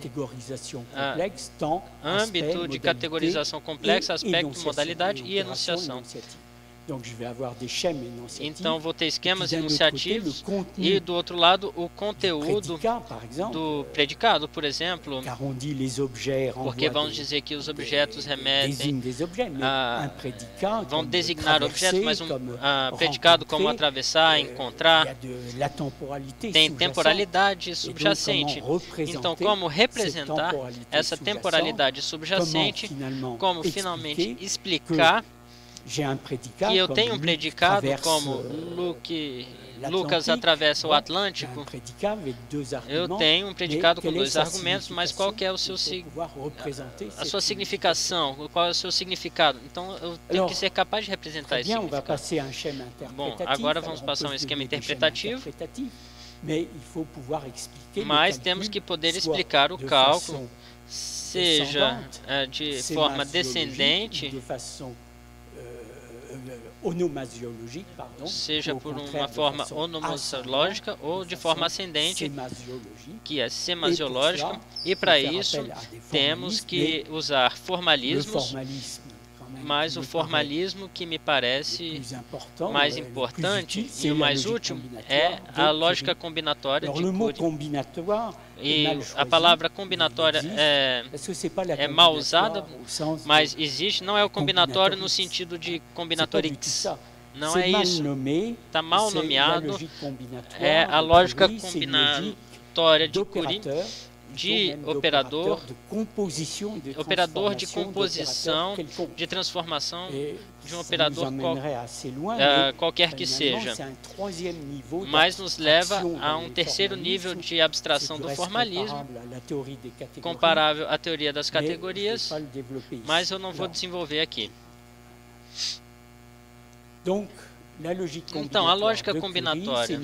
âmbito de categorização complexa, aspecto, modalidade e enunciação. Então, vou ter esquemas enunciativos e, do outro lado, o conteúdo do predicado, por exemplo, porque vamos dizer que os objetos remetem vão designar objetos, mas predicado como atravessar, encontrar, tem temporalidade subjacente. Então, como representar essa temporalidade subjacente, como finalmente explicar que eu tenho um predicado como Lucas atravessa o Atlântico, eu tenho um predicado com dois argumentos, mas qual que é a sua significação, qual é o seu significado? Então, eu tenho que ser capaz de representar esse significado. Bom, agora vamos passar um esquema interpretativo, mas temos que poder explicar o cálculo, seja de forma descendente, seja por uma forma onomasiológica ou de forma ascendente, que é semasiológica, e para isso temos que usar formalismos, mas o formalismo que me parece mais importante e o mais útil é a lógica combinatória de Curie. E a palavra combinatória é mal usada, mas existe, não é o combinatório no sentido de combinatorix. Não é isso. Está mal nomeado. É a lógica combinatória de Curie, de operador de composição, de transformação de um operador qualquer que seja, mas nos leva a um terceiro nível de abstração do formalismo, comparável à teoria das categorias, mas eu não vou desenvolver aqui. Então, a lógica combinatória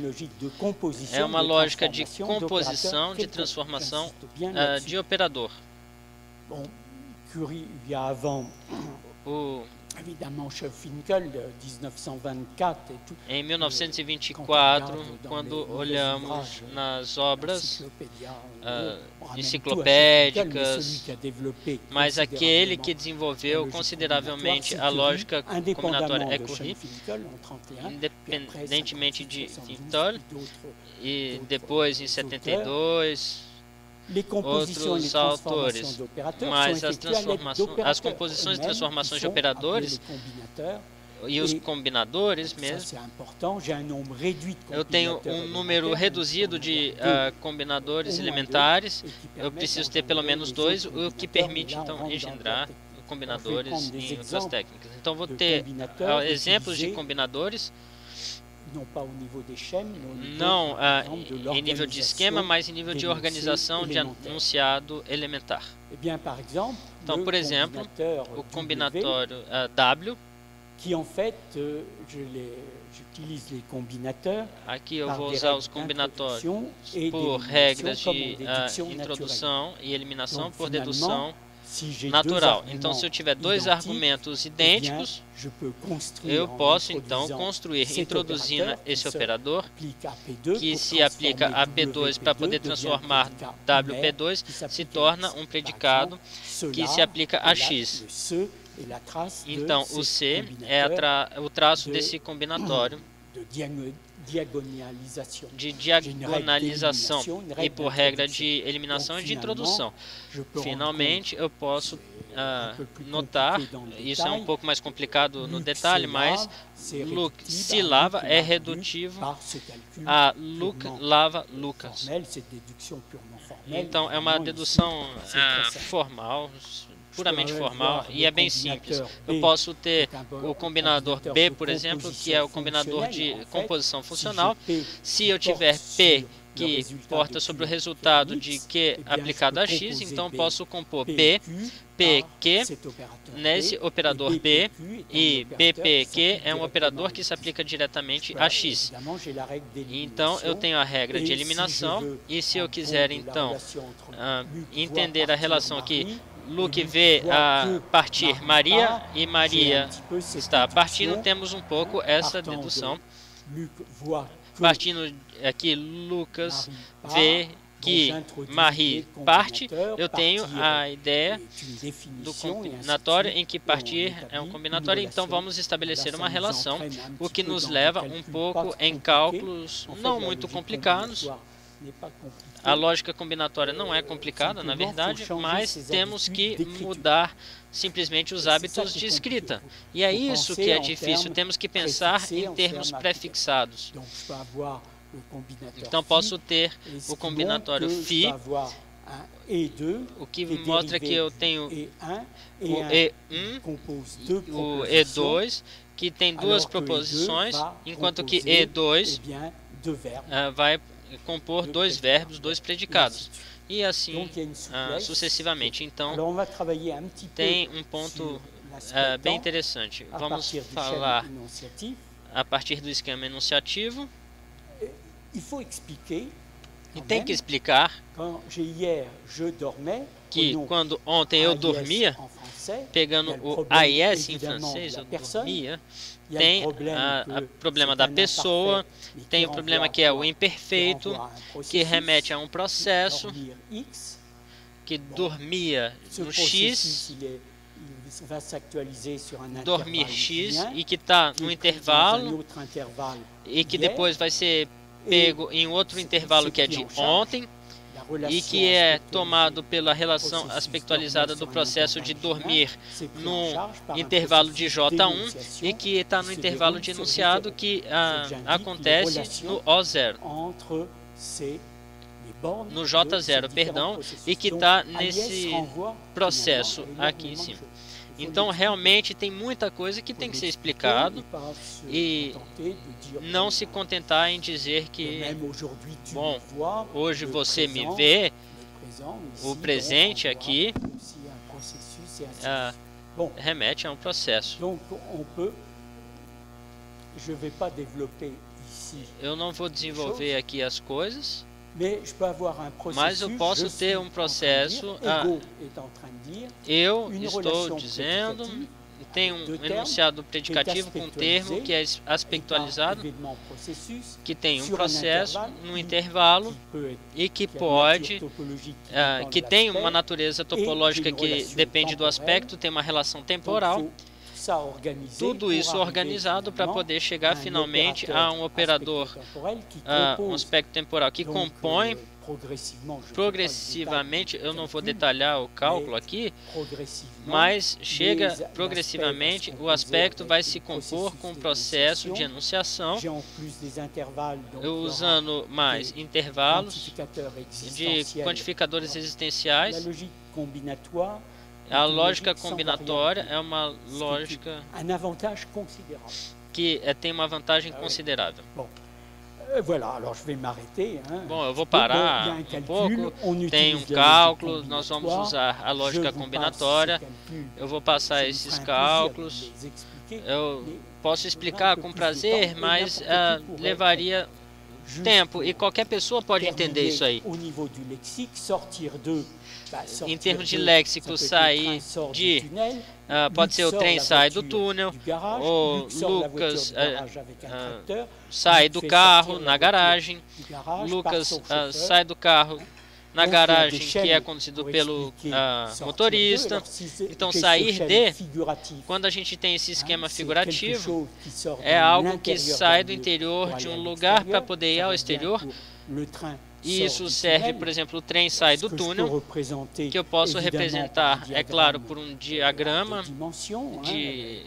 é uma lógica de composição, de transformação de operador. Em 1924, quando olhamos nas obras enciclopédicas, mas aquele que desenvolveu consideravelmente a lógica combinatória é Curie, independentemente de Tintal, e depois em 72, outros autores, mas as composições e transformações de operadores e os combinadores mesmo, eu tenho um número reduzido de combinadores elementares, eu preciso ter pelo menos 2, o que permite então engendrar combinadores em outras técnicas. Então vou ter exemplos de combinadores, não em nível de esquema, mas em nível de organização de enunciado elementar. Então, por exemplo, o combinatório W, aqui eu vou usar os combinatórios por regras de introdução e eliminação por dedução natural. Então, se eu tiver dois argumentos idênticos, eu posso então construir, introduzindo esse operador, que se aplica a P2 para poder transformar WP2, se torna um predicado que se aplica a X. Então, o C é o traço desse combinatório de diagonalização e por regra de eliminação e de introdução. Finalmente, eu posso notar, isso é um pouco mais complicado no detalhe, mas se lava é redutivo a lava Lucas. Então, é uma dedução formal, puramente formal, e é bem simples. Eu posso ter o combinador B, por exemplo, que é o combinador de composição funcional. Se eu tiver P que porta sobre o resultado de Q aplicado a X, então posso compor P, PQ, nesse operador B, e BPQ é um operador que se aplica diretamente a X. Então, eu tenho a regra de eliminação, e se eu quiser, então, entender a relação aqui, Luke vê a partir Maria, e Maria está partindo, temos um pouco essa dedução. Partindo aqui, Lucas vê que Marie parte, eu tenho a ideia do combinatório em que partir é um combinatório, então vamos estabelecer uma relação, o que nos leva um pouco em cálculos não muito complicados. A lógica combinatória não é complicada, na verdade, mas temos que mudar simplesmente os hábitos de escrita. E é isso que é difícil, temos que pensar em termos prefixados. Então, posso ter o combinatório phi, o que mostra que eu tenho o E1, o E2, que tem duas proposições, enquanto que E2 vai compor dois verbos, dois predicados. E assim sucessivamente. Então, tem um ponto bem interessante. Vamos falar a partir do esquema enunciativo. E tem que explicar que quando ontem eu dormia, pegando o AIS em francês, eu dormia, tem o problema da pessoa, tem o problema que é o imperfeito, que remete a um processo, que dormia no X, dormir X, e que está no intervalo, e que depois vai ser pego em outro intervalo que é de ontem, e que é tomado pela relação aspectualizada do processo de dormir no intervalo de J1 e que está no intervalo de enunciado que acontece no O0, no J0, perdão, e que está nesse processo aqui em cima. Então, realmente, tem muita coisa que tem que ser explicado e não se contentar em dizer que, bom, hoje você me vê, o presente aqui remete a um processo. Eu não vou desenvolver aqui as coisas, mas eu posso ter um processo, eu estou dizendo, tem um enunciado predicativo com um termo que é aspectualizado, que tem um processo no intervalo e que pode, que tem uma natureza topológica que depende do aspecto, tem uma relação temporal. Tudo isso organizado para poder chegar finalmente a um operador, um aspecto temporal que compõe progressivamente, eu não vou detalhar o cálculo aqui, mas chega progressivamente, o aspecto vai se compor com o processo de enunciação, usando mais intervalos de quantificadores existenciais. A lógica combinatória é uma lógica que tem uma vantagem considerável. Bom, eu vou parar um pouco, tem um cálculo, nós vamos usar a lógica combinatória, eu vou passar esses cálculos, eu posso explicar com prazer, mas levaria tempo e qualquer pessoa pode entender isso aí. Em termos de léxico, sair de... pode ser o trem sai do túnel, ou Lucas sai do carro na garagem, Lucas sai do carro na garagem que é conduzido pelo motorista. Então, sair de, quando a gente tem esse esquema figurativo, é algo que sai do interior de um lugar para poder ir ao exterior. E isso serve, por exemplo, o trem sai do túnel, que eu posso representar, é claro, por um diagrama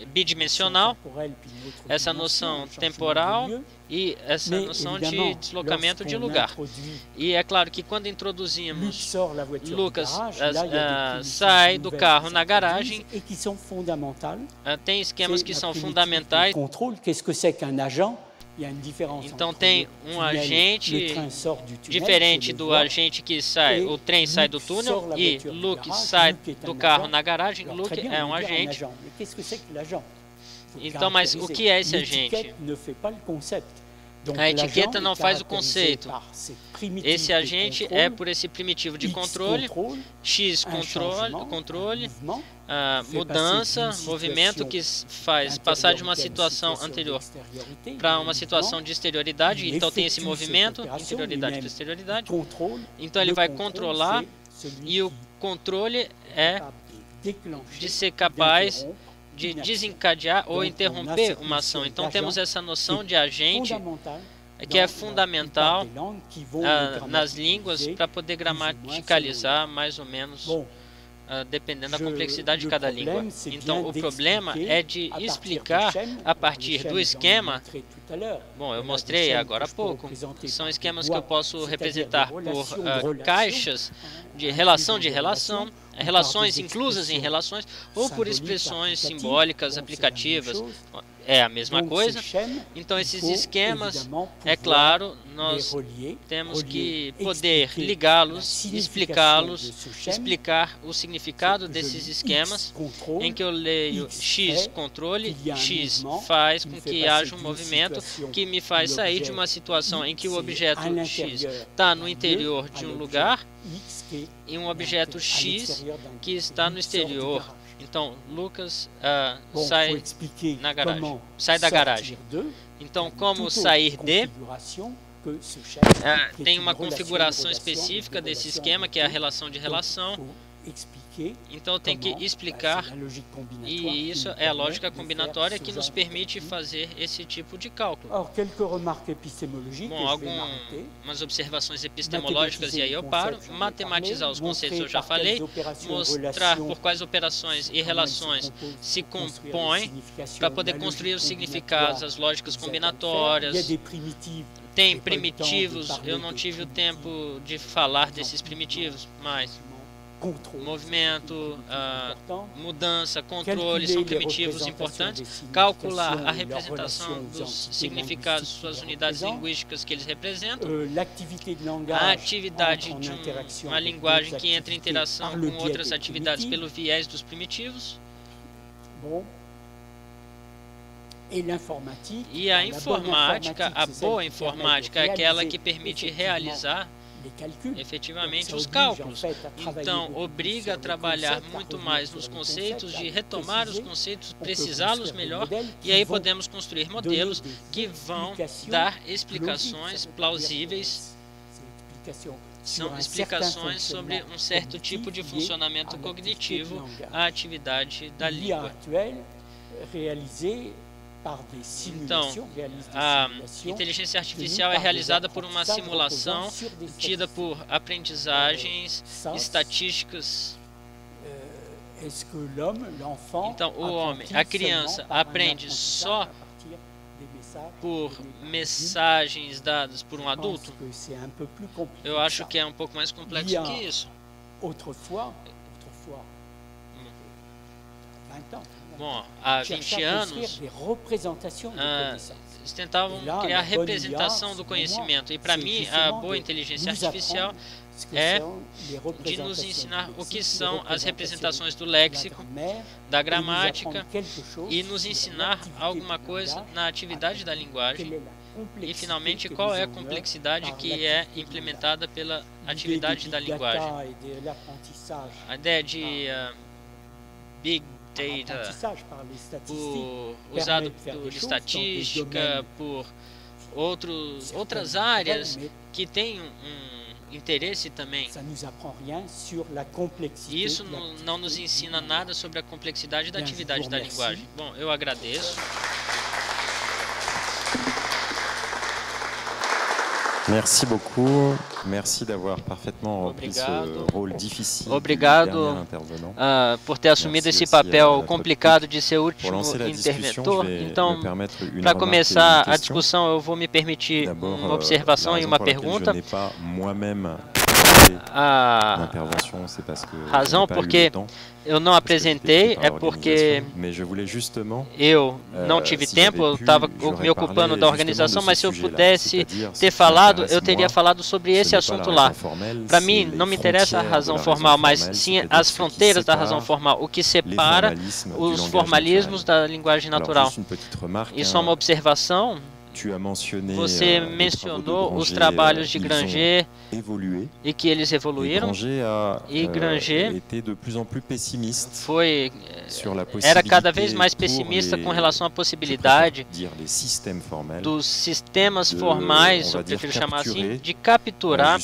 bidimensional, essa noção temporal e essa noção de deslocamento de lugar. E é claro que quando introduzimos Lucas sai do carro na garagem, tem esquemas que são fundamentais. Então tem um agente diferente do agente que sai, o trem sai do túnel e Luke sai do carro na garagem. Luke é um agente. Então, mas o que é esse agente? A etiqueta não faz o conceito. Esse agente é por esse primitivo de controle, X controle, mudança, movimento que faz passar de uma situação anterior para uma situação de exterioridade. Então tem esse movimento, interioridade para exterioridade. Então ele vai controlar e o controle é de ser capaz de desencadear ou interromper uma ação. Então temos essa noção de agente que é fundamental nas línguas para poder gramaticalizar mais ou menos, dependendo da complexidade de cada língua. Então o problema é de explicar a partir do esquema. Bom, eu mostrei agora há pouco. São esquemas que eu posso representar por caixas de relação, relações inclusas em relações, ou por expressões simbólicas aplicativas. É a mesma coisa. Então esses esquemas, é claro, nós temos que poder ligá-los, explicá-los, explicar o significado desses esquemas, em que eu leio X controle, X faz com que haja um movimento que me faz sair de uma situação em que o objeto X está no interior de um lugar e um objeto X que está no exterior. Então, Lucas sai na garagem, sai da garagem. Então, como sair de, tem uma configuração específica desse esquema, que é a relação de relação. Então, eu tenho que explicar, e isso é a lógica combinatória que nos permite fazer esse tipo de cálculo. Bom, algumas observações epistemológicas, e aí eu paro. Matematizar os conceitos, eu já falei. Mostrar por quais operações e relações se compõem para poder construir os significados, as lógicas combinatórias. Tem primitivos, eu não tive o tempo de falar desses primitivos, mas movimento, mudança, controle são primitivos importantes. Calcular a representação dos significados, suas unidades linguísticas que eles representam. A atividade de uma linguagem que entra em interação com outras atividades pelo viés dos primitivos. E a informática, a boa informática, é aquela que permite realizar efetivamente os cálculos. Então, obriga a trabalhar muito mais nos conceitos, de retomar os conceitos, precisá-los melhor, e aí podemos construir modelos que vão dar explicações plausíveis. São explicações sobre um certo tipo de funcionamento cognitivo à atividade da língua. Então, a inteligência artificial é realizada por uma simulação tida por aprendizagens estatísticas. Então, o homem, a criança, aprende só por mensagens dadas por um adulto? Eu acho que é um pouco mais complexo que isso. Bom, há 20 anos, eles tentavam criar representação do conhecimento. E para mim, a boa inteligência artificial é de nos ensinar o que são as representações do léxico, da gramática, e nos ensinar alguma coisa na atividade da linguagem. E, finalmente, qual é a complexidade que é implementada pela atividade da linguagem. A ideia de Big Data, usado por estatística, por outras áreas que têm um interesse também. E isso não nos ensina nada sobre a complexidade da atividade da linguagem. Bom, eu agradeço. Merci beaucoup. Merci d'avoir parfaitement rempli ce rôle difficile. Obrigado por ter assumido esse papel complicado de ser o último interventor. Então, para começar a discussão, eu vou me permitir uma observação e uma pergunta. A razão porque eu não apresentei é porque eu não tive tempo, eu estava me ocupando da organização, mas se eu pudesse ter falado, eu teria falado sobre esse assunto lá. Para mim, não me interessa a razão formal, mas sim as fronteiras da razão formal, o que separa os formalismos da linguagem natural. E só uma observação. Você mencionou os trabalhos de Granger e que eles evoluíram. E Granger era cada vez mais pessimista com relação à possibilidade dos sistemas formais, eu prefiro chamar assim, de capturar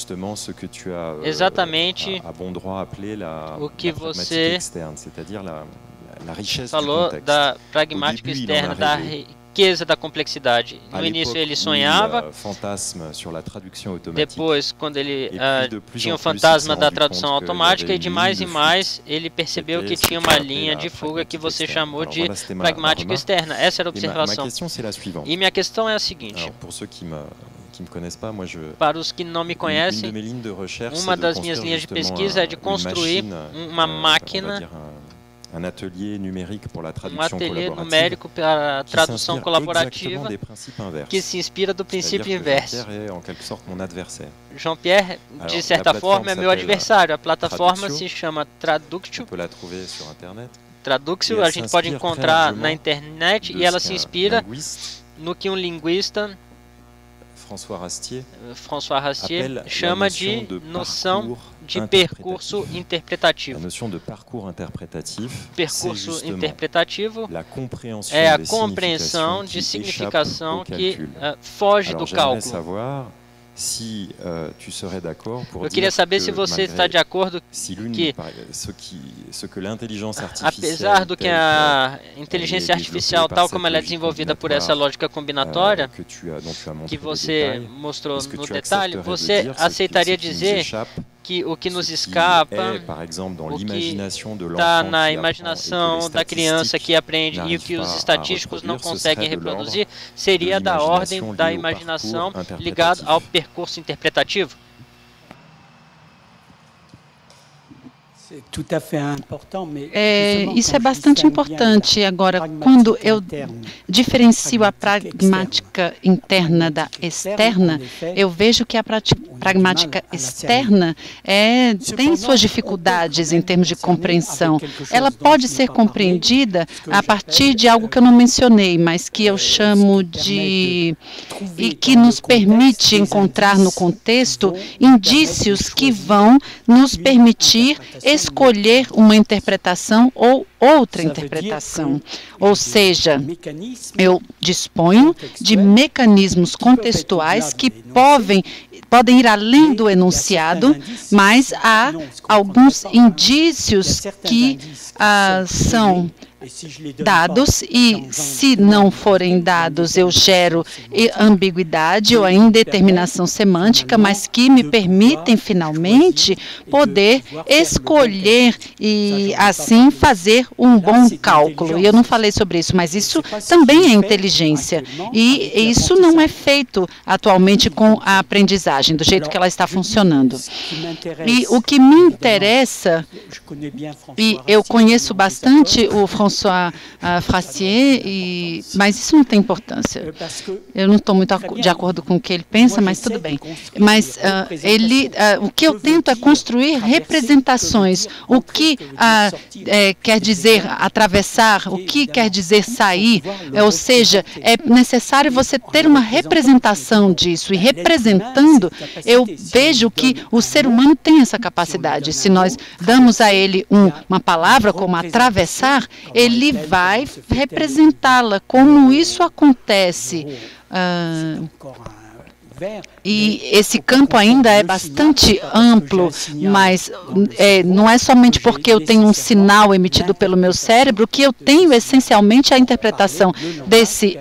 exatamente o que você falou da pragmática externa, da riqueza da complexidade. No início ele sonhava, depois quando ele tinha o fantasma da tradução automática e de mais em mais ele percebeu que tinha uma linha de fuga que você chamou de pragmática externa. Essa era a observação. E minha questão é a seguinte. Para os que não me conhecem, uma das minhas linhas de pesquisa é de construir uma máquina, um ateliê numérico para a tradução colaborativa que se inspira do princípio inverso. Jean-Pierre, de certa forma, é meu adversário. A plataforma se chama Traductio. Traductio a gente pode encontrar na internet e ela se inspira no que um linguista, François Rastier, chama de noção de percurso interpretativo. Percurso interpretativo é a compreensão de significação que foge do cálculo. Eu queria saber se você está de acordo que, apesar do que a inteligência artificial, tal como ela é desenvolvida por essa lógica combinatória, que você mostrou no detalhe, você aceitaria dizer que o que nos escapa, o que está na imaginação da criança que aprende e o que os estatísticos não conseguem reproduzir, seria da ordem da imaginação ligado ao percurso interpretativo? Isso é bastante importante. Agora, quando eu diferencio a pragmática interna da externa, eu vejo que a pragmática externa tem suas dificuldades em termos de compreensão. Ela pode ser compreendida a partir de algo que eu não mencionei, mas que eu chamo de... e que nos permite encontrar no contexto indícios que vão nos permitir escolher uma interpretação ou outra interpretação. Ou seja, eu disponho de mecanismos contextuais que podem ir além do enunciado, mas há alguns indícios que são dados e, se não forem dados, eu gero ambiguidade ou a indeterminação semântica, mas que me permitem, finalmente, poder escolher e, assim, fazer um bom cálculo. E eu não falei sobre isso, mas isso também é inteligência. E isso não é feito atualmente com a aprendizagem, do jeito que ela está funcionando. E o que me interessa, e eu conheço bastante o François Frassier, mas isso não tem importância. Eu não estou muito de acordo com o que ele pensa, mas tudo bem. Mas o que eu tento é construir representações. O que quer dizer atravessar, o que quer dizer sair, ou seja, é necessário você ter uma representação disso. E representando, eu vejo que o ser humano tem essa capacidade. Se nós damos a ele uma palavra como atravessar, ele vai representá-la. Como isso acontece? E esse campo ainda é bastante amplo, mas não é somente porque eu tenho um sinal emitido pelo meu cérebro que eu tenho essencialmente a interpretação desse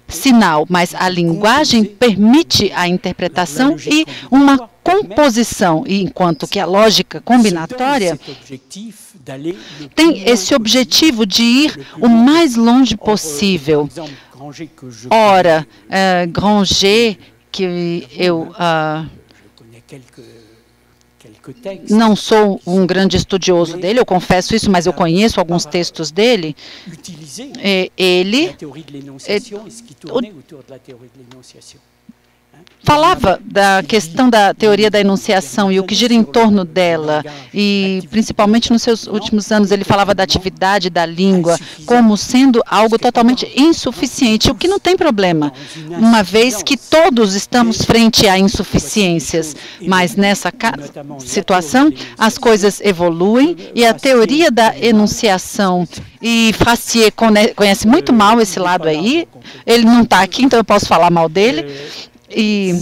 sinal, mas a linguagem permite a interpretação e uma composição, enquanto que a lógica combinatória tem esse objetivo de ir o mais longe possível. Ora, Granger, que eu Não sou um grande estudioso dele, eu confesso isso, mas eu conheço alguns textos dele. Ele falava da questão da teoria da enunciação e o que gira em torno dela, e principalmente nos seus últimos anos ele falava da atividade da língua como sendo algo totalmente insuficiente, o que não tem problema, uma vez que todos estamos frente a insuficiências, mas nessa situação as coisas evoluem e a teoria da enunciação, e Frassier conhece muito mal esse lado aí, ele não está aqui, então eu posso falar mal dele. E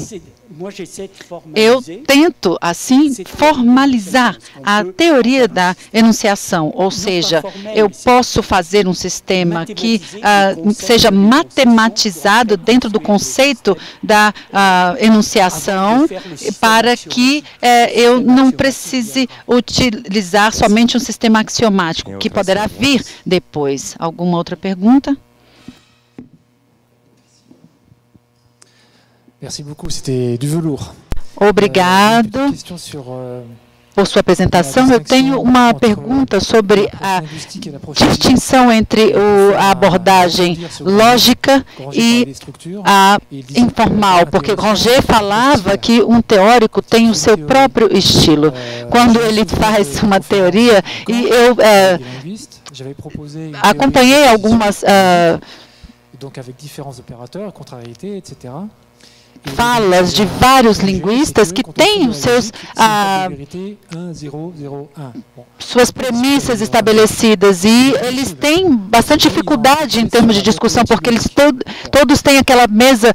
eu tento, assim, formalizar a teoria da enunciação, ou seja, eu posso fazer um sistema que seja matematizado dentro do conceito da enunciação, para que eu não precise utilizar somente um sistema axiomático, que poderá vir depois. Alguma outra pergunta? Merci beaucoup, c'était du velours. Obrigado por sua apresentação. Eu tenho uma pergunta sobre a distinção entre a abordagem lógica e a informal, porque Granger falava que um teórico tem o seu próprio estilo. Quando ele faz uma teoria, e eu acompanhei algumas falas de vários linguistas que têm os seus suas premissas estabelecidas, e eles têm bastante dificuldade em termos de discussão, porque eles todos têm aquela mesa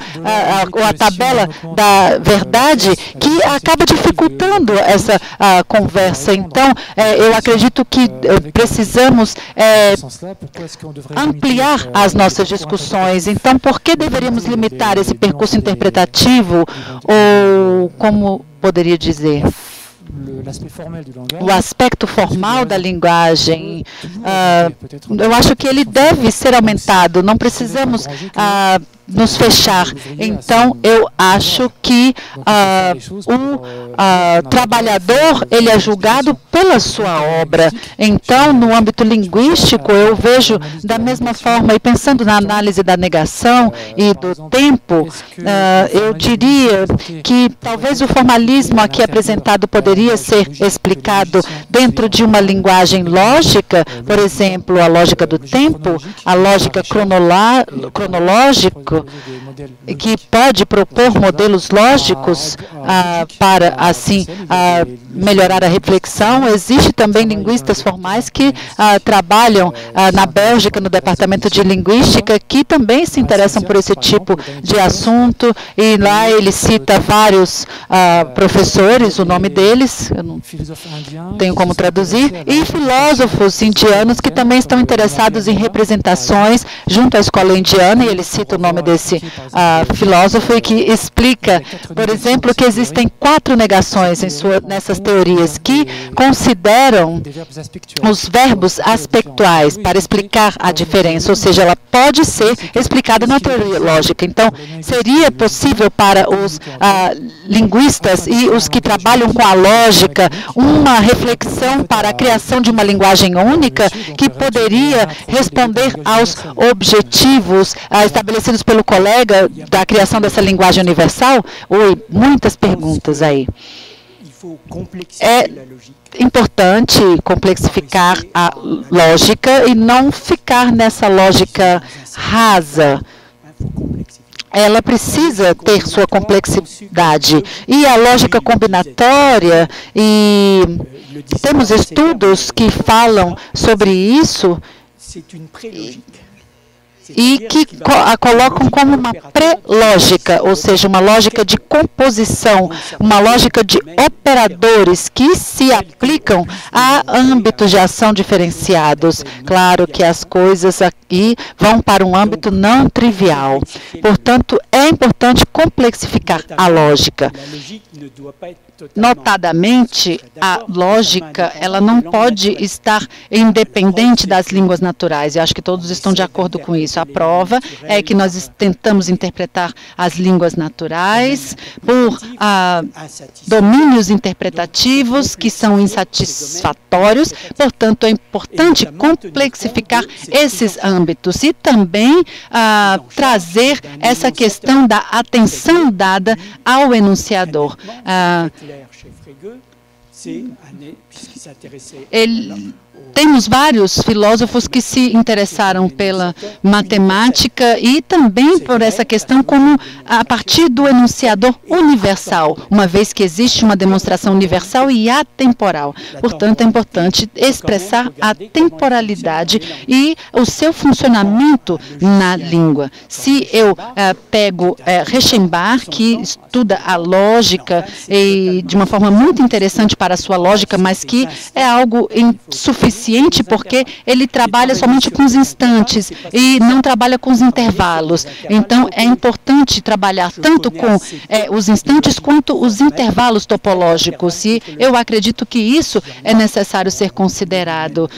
ou a tabela da verdade que acaba dificultando essa conversa. Então, eu acredito que precisamos ampliar as nossas discussões. Então, por que deveríamos limitar esse percurso interpretativo? Ou, como poderia dizer, o aspecto formal da linguagem, eu acho que ele deve ser aumentado, não precisamos nos fechar. Então, eu acho que o trabalhador, ele é julgado pela sua obra. Então, no âmbito linguístico, eu vejo da mesma forma, e pensando na análise da negação e do tempo, eu diria que talvez o formalismo aqui apresentado poderia ser explicado dentro de uma linguagem lógica, por exemplo, a lógica do tempo, a lógica cronológica, que pode propor modelos lógicos para, assim, melhorar a reflexão. Existe também linguistas formais que trabalham na Bélgica, no Departamento de Linguística, que também se interessam por esse tipo de assunto, e lá ele cita vários professores, o nome deles, eu não tenho como traduzir, e filósofos indianos que também estão interessados em representações junto à escola indiana, e ele cita o nome desse filósofo, e que explica, por exemplo, que existem 4 negações nessas teorias que consideram os verbos aspectuais para explicar a diferença, ou seja, ela pode ser explicada na teoria lógica. Então, seria possível para os linguistas e os que trabalham com a lógica uma reflexão para a criação de uma linguagem única que poderia responder aos objetivos estabelecidos pelo colega da criação dessa linguagem universal? Oi, muitas perguntas aí. É importante complexificar a lógica e não ficar nessa lógica rasa. Ela precisa ter sua complexidade. E a lógica combinatória, e temos estudos que falam sobre isso, e que a colocam como uma pré-lógica, ou seja, uma lógica de composição, uma lógica de operadores que se aplicam a âmbitos de ação diferenciados. Claro que as coisas aqui vão para um âmbito não trivial. Portanto, é importante complexificar a lógica. Notadamente, a lógica, ela não pode estar independente das línguas naturais. Eu acho que todos estão de acordo com isso. isso. A prova é que nós tentamos interpretar as línguas naturais por domínios interpretativos que são insatisfatórios, portanto, é importante complexificar esses âmbitos e também trazer essa questão da atenção dada ao enunciador. Temos vários filósofos que se interessaram pela matemática e também por essa questão como a partir do enunciador universal, uma vez que existe uma demonstração universal e atemporal. Portanto, é importante expressar a temporalidade e o seu funcionamento na língua. Se eu pego Reichenbach, que estuda a lógica e de uma forma muito interessante para a sua lógica, mas que é algo insuficiente porque ele trabalha somente com os instantes e não trabalha com os intervalos. Então, é importante trabalhar tanto com os instantes quanto os intervalos topológicos. E eu acredito que isso é necessário ser considerado.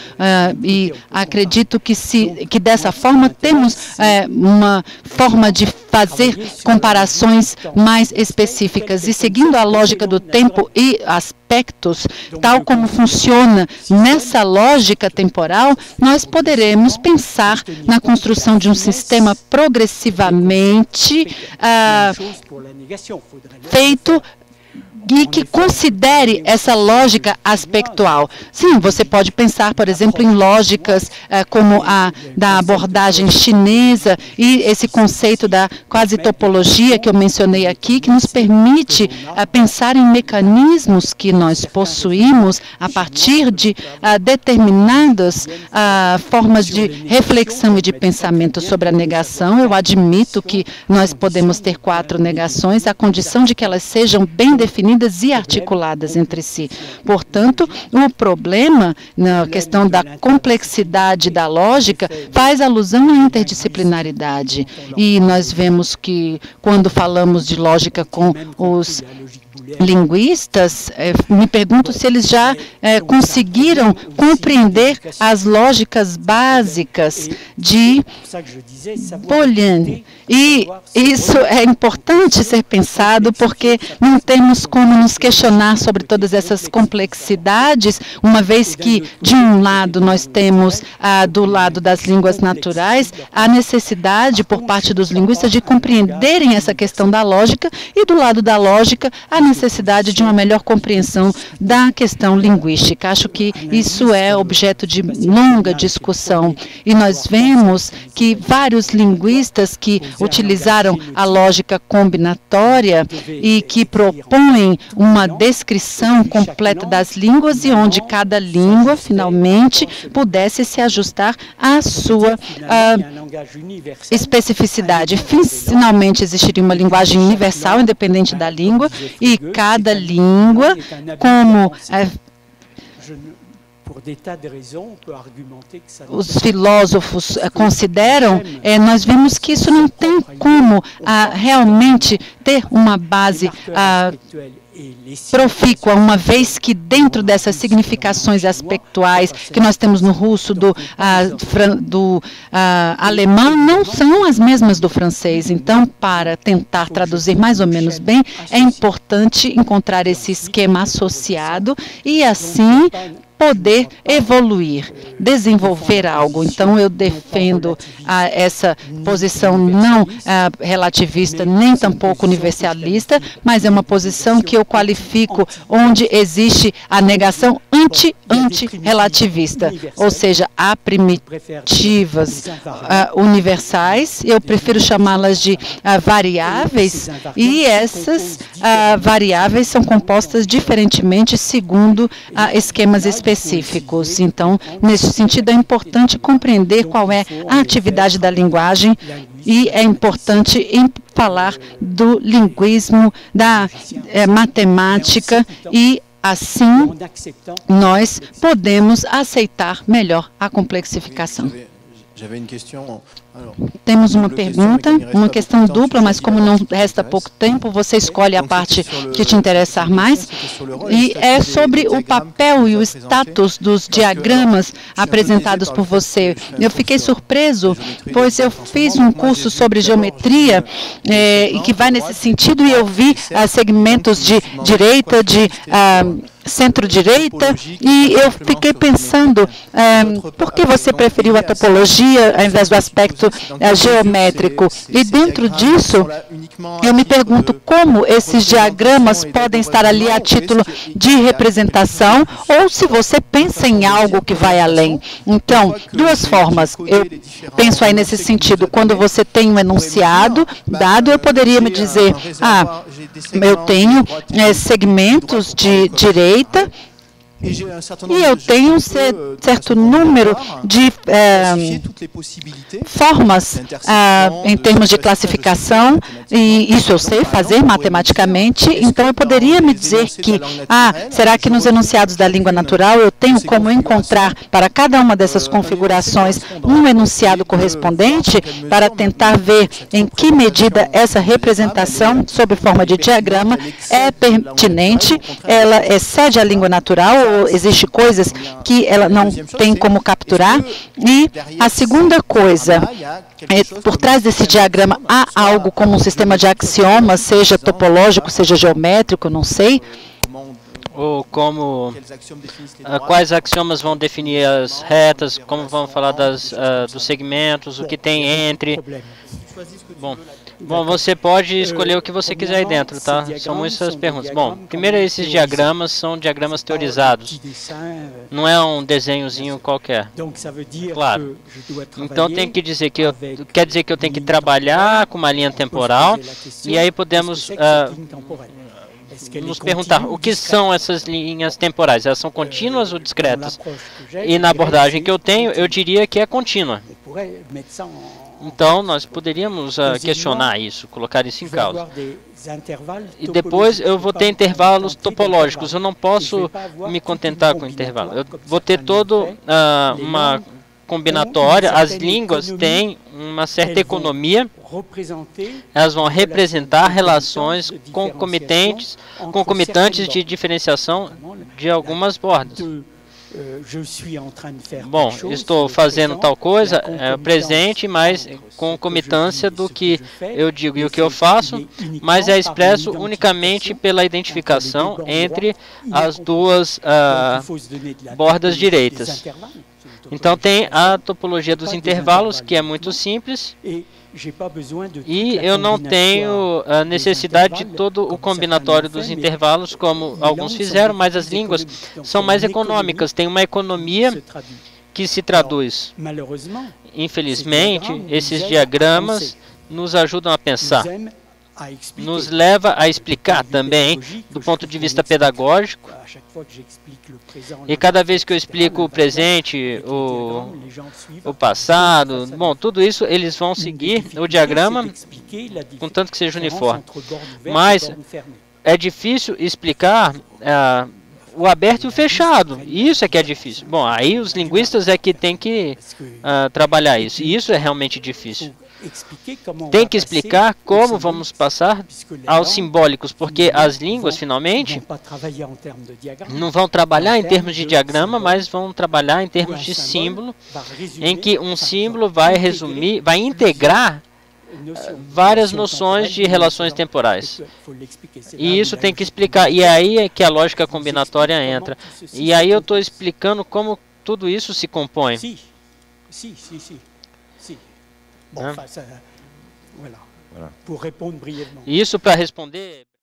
E acredito que dessa forma temos uma forma de fazer comparações mais específicas. E seguindo a lógica do tempo e aspectos, tal como funciona nessa lógica temporal, nós poderemos pensar na construção de um sistema progressivamente feito e que considere essa lógica aspectual. Sim, você pode pensar, por exemplo, em lógicas como a da abordagem chinesa e esse conceito da quase topologia que eu mencionei aqui, que nos permite pensar em mecanismos que nós possuímos a partir de determinadas formas de reflexão e de pensamento sobre a negação. Eu admito que nós podemos ter 4 negações, à condição de que elas sejam bem definidas e articuladas entre si. Portanto, o problema na questão da complexidade da lógica faz alusão à interdisciplinaridade. E nós vemos que, quando falamos de lógica com os linguistas, me pergunto se eles já conseguiram compreender as lógicas básicas de Boolean. E isso é importante ser pensado porque não temos como nos questionar sobre todas essas complexidades, uma vez que, de um lado, nós temos, do lado das línguas naturais, a necessidade por parte dos linguistas de compreenderem essa questão da lógica e, do lado da lógica, a necessidade de uma melhor compreensão da questão linguística. Acho que isso é objeto de longa discussão e nós vemos que vários linguistas que utilizaram a lógica combinatória e que propõem uma descrição completa das línguas e onde cada língua, finalmente, pudesse se ajustar à sua especificidade. Finalmente, existiria uma linguagem universal, independente da língua, e cada língua, como os filósofos consideram, nós vemos que isso não tem como realmente ter uma base profícua, uma vez que dentro dessas significações aspectuais que nós temos no russo, do alemão, não são as mesmas do francês. Então, para tentar traduzir mais ou menos bem, é importante encontrar esse esquema associado e, assim, poder evoluir, desenvolver algo. Então, eu defendo essa posição não relativista, nem tampouco universalista, mas é uma posição que eu qualifico onde existe a negação anti-relativista, ou seja, há primitivas universais, eu prefiro chamá-las de variáveis, e essas variáveis são compostas diferentemente segundo esquemas específicos. Então, nesse sentido, é importante compreender qual é a atividade da linguagem e é importante falar do linguismo, da matemática e, assim, nós podemos aceitar melhor a complexificação. Temos uma pergunta, uma questão dupla, mas como não resta pouco tempo, você escolhe a parte que te interessar mais. E é sobre o papel e o status dos diagramas apresentados por você. Eu fiquei surpreso, pois eu fiz um curso sobre geometria e que vai nesse sentido, e eu vi segmentos de direita, de centro-direita, e eu fiquei pensando, por que você preferiu a topologia ao invés do aspecto geométrico? E dentro disso, eu me pergunto como esses diagramas podem estar ali a título de representação, ou se você pensa em algo que vai além. Então, duas formas. Eu penso aí nesse sentido. Quando você tem um enunciado dado, eu poderia me dizer, eu tenho segmentos de direita, e eu tenho um certo número de formas em termos de classificação, e isso eu sei fazer matematicamente. Então, eu poderia me dizer que, será que nos enunciados da língua natural eu tenho como encontrar para cada uma dessas configurações um enunciado correspondente para tentar ver em que medida essa representação, sob forma de diagrama, é pertinente, ela excede a língua natural, ou existe coisas que ela não tem como capturar. E a segunda coisa, por trás desse diagrama há algo como um sistema de axiomas, seja topológico, seja geométrico, não sei. Ou como, quais axiomas vão definir as retas, como vão falar dos segmentos, o que tem entre. Bom, você pode escolher o que você quiser aí dentro, tá? São muitas perguntas. Bom, primeiro, esses diagramas são diagramas teorizados. Não é um desenhozinho qualquer. Claro. Então, tem que dizer que quer dizer que eu tenho que trabalhar com uma linha temporal, e aí podemos nos perguntar o que são essas linhas temporais. Elas são contínuas ou discretas? E na abordagem que eu tenho, eu diria que é contínua. Então, nós poderíamos questionar isso, colocar isso em causa. E depois eu vou ter intervalos topológicos. Eu não posso me contentar com intervalo. Eu vou ter todo uma combinatória. As línguas têm uma certa economia. Elas vão representar relações concomitantes de diferenciação de algumas bordas. Bom, estou fazendo tal coisa, presente, mas concomitância do que eu digo e o que eu faço, mas é expresso unicamente pela identificação entre as duas bordas direitas. Então, tem a topologia dos intervalos, que é muito simples, e eu não tenho a necessidade de todo o combinatório dos intervalos, como alguns fizeram, mas as línguas são mais econômicas, tem uma economia que se traduz. Infelizmente, esses diagramas nos ajudam a pensar, nos leva a explicar também, do ponto de vista pedagógico. E cada vez que eu explico o presente, o passado, bom, tudo isso eles vão seguir o diagrama, contanto que seja uniforme. Mas é difícil explicar o aberto e o fechado. Isso é que é difícil. Bom, aí os linguistas é que têm que trabalhar isso. E isso é realmente difícil. Tem que explicar como vamos passar aos simbólicos, porque as línguas, finalmente, não vão trabalhar em termos de diagrama, mas vão trabalhar em termos de símbolo, em que um símbolo vai resumir, vai integrar várias noções de relações temporais. E isso tem que explicar. E aí é que a lógica combinatória entra. E aí eu estou explicando como tudo isso se compõe. Isso para responder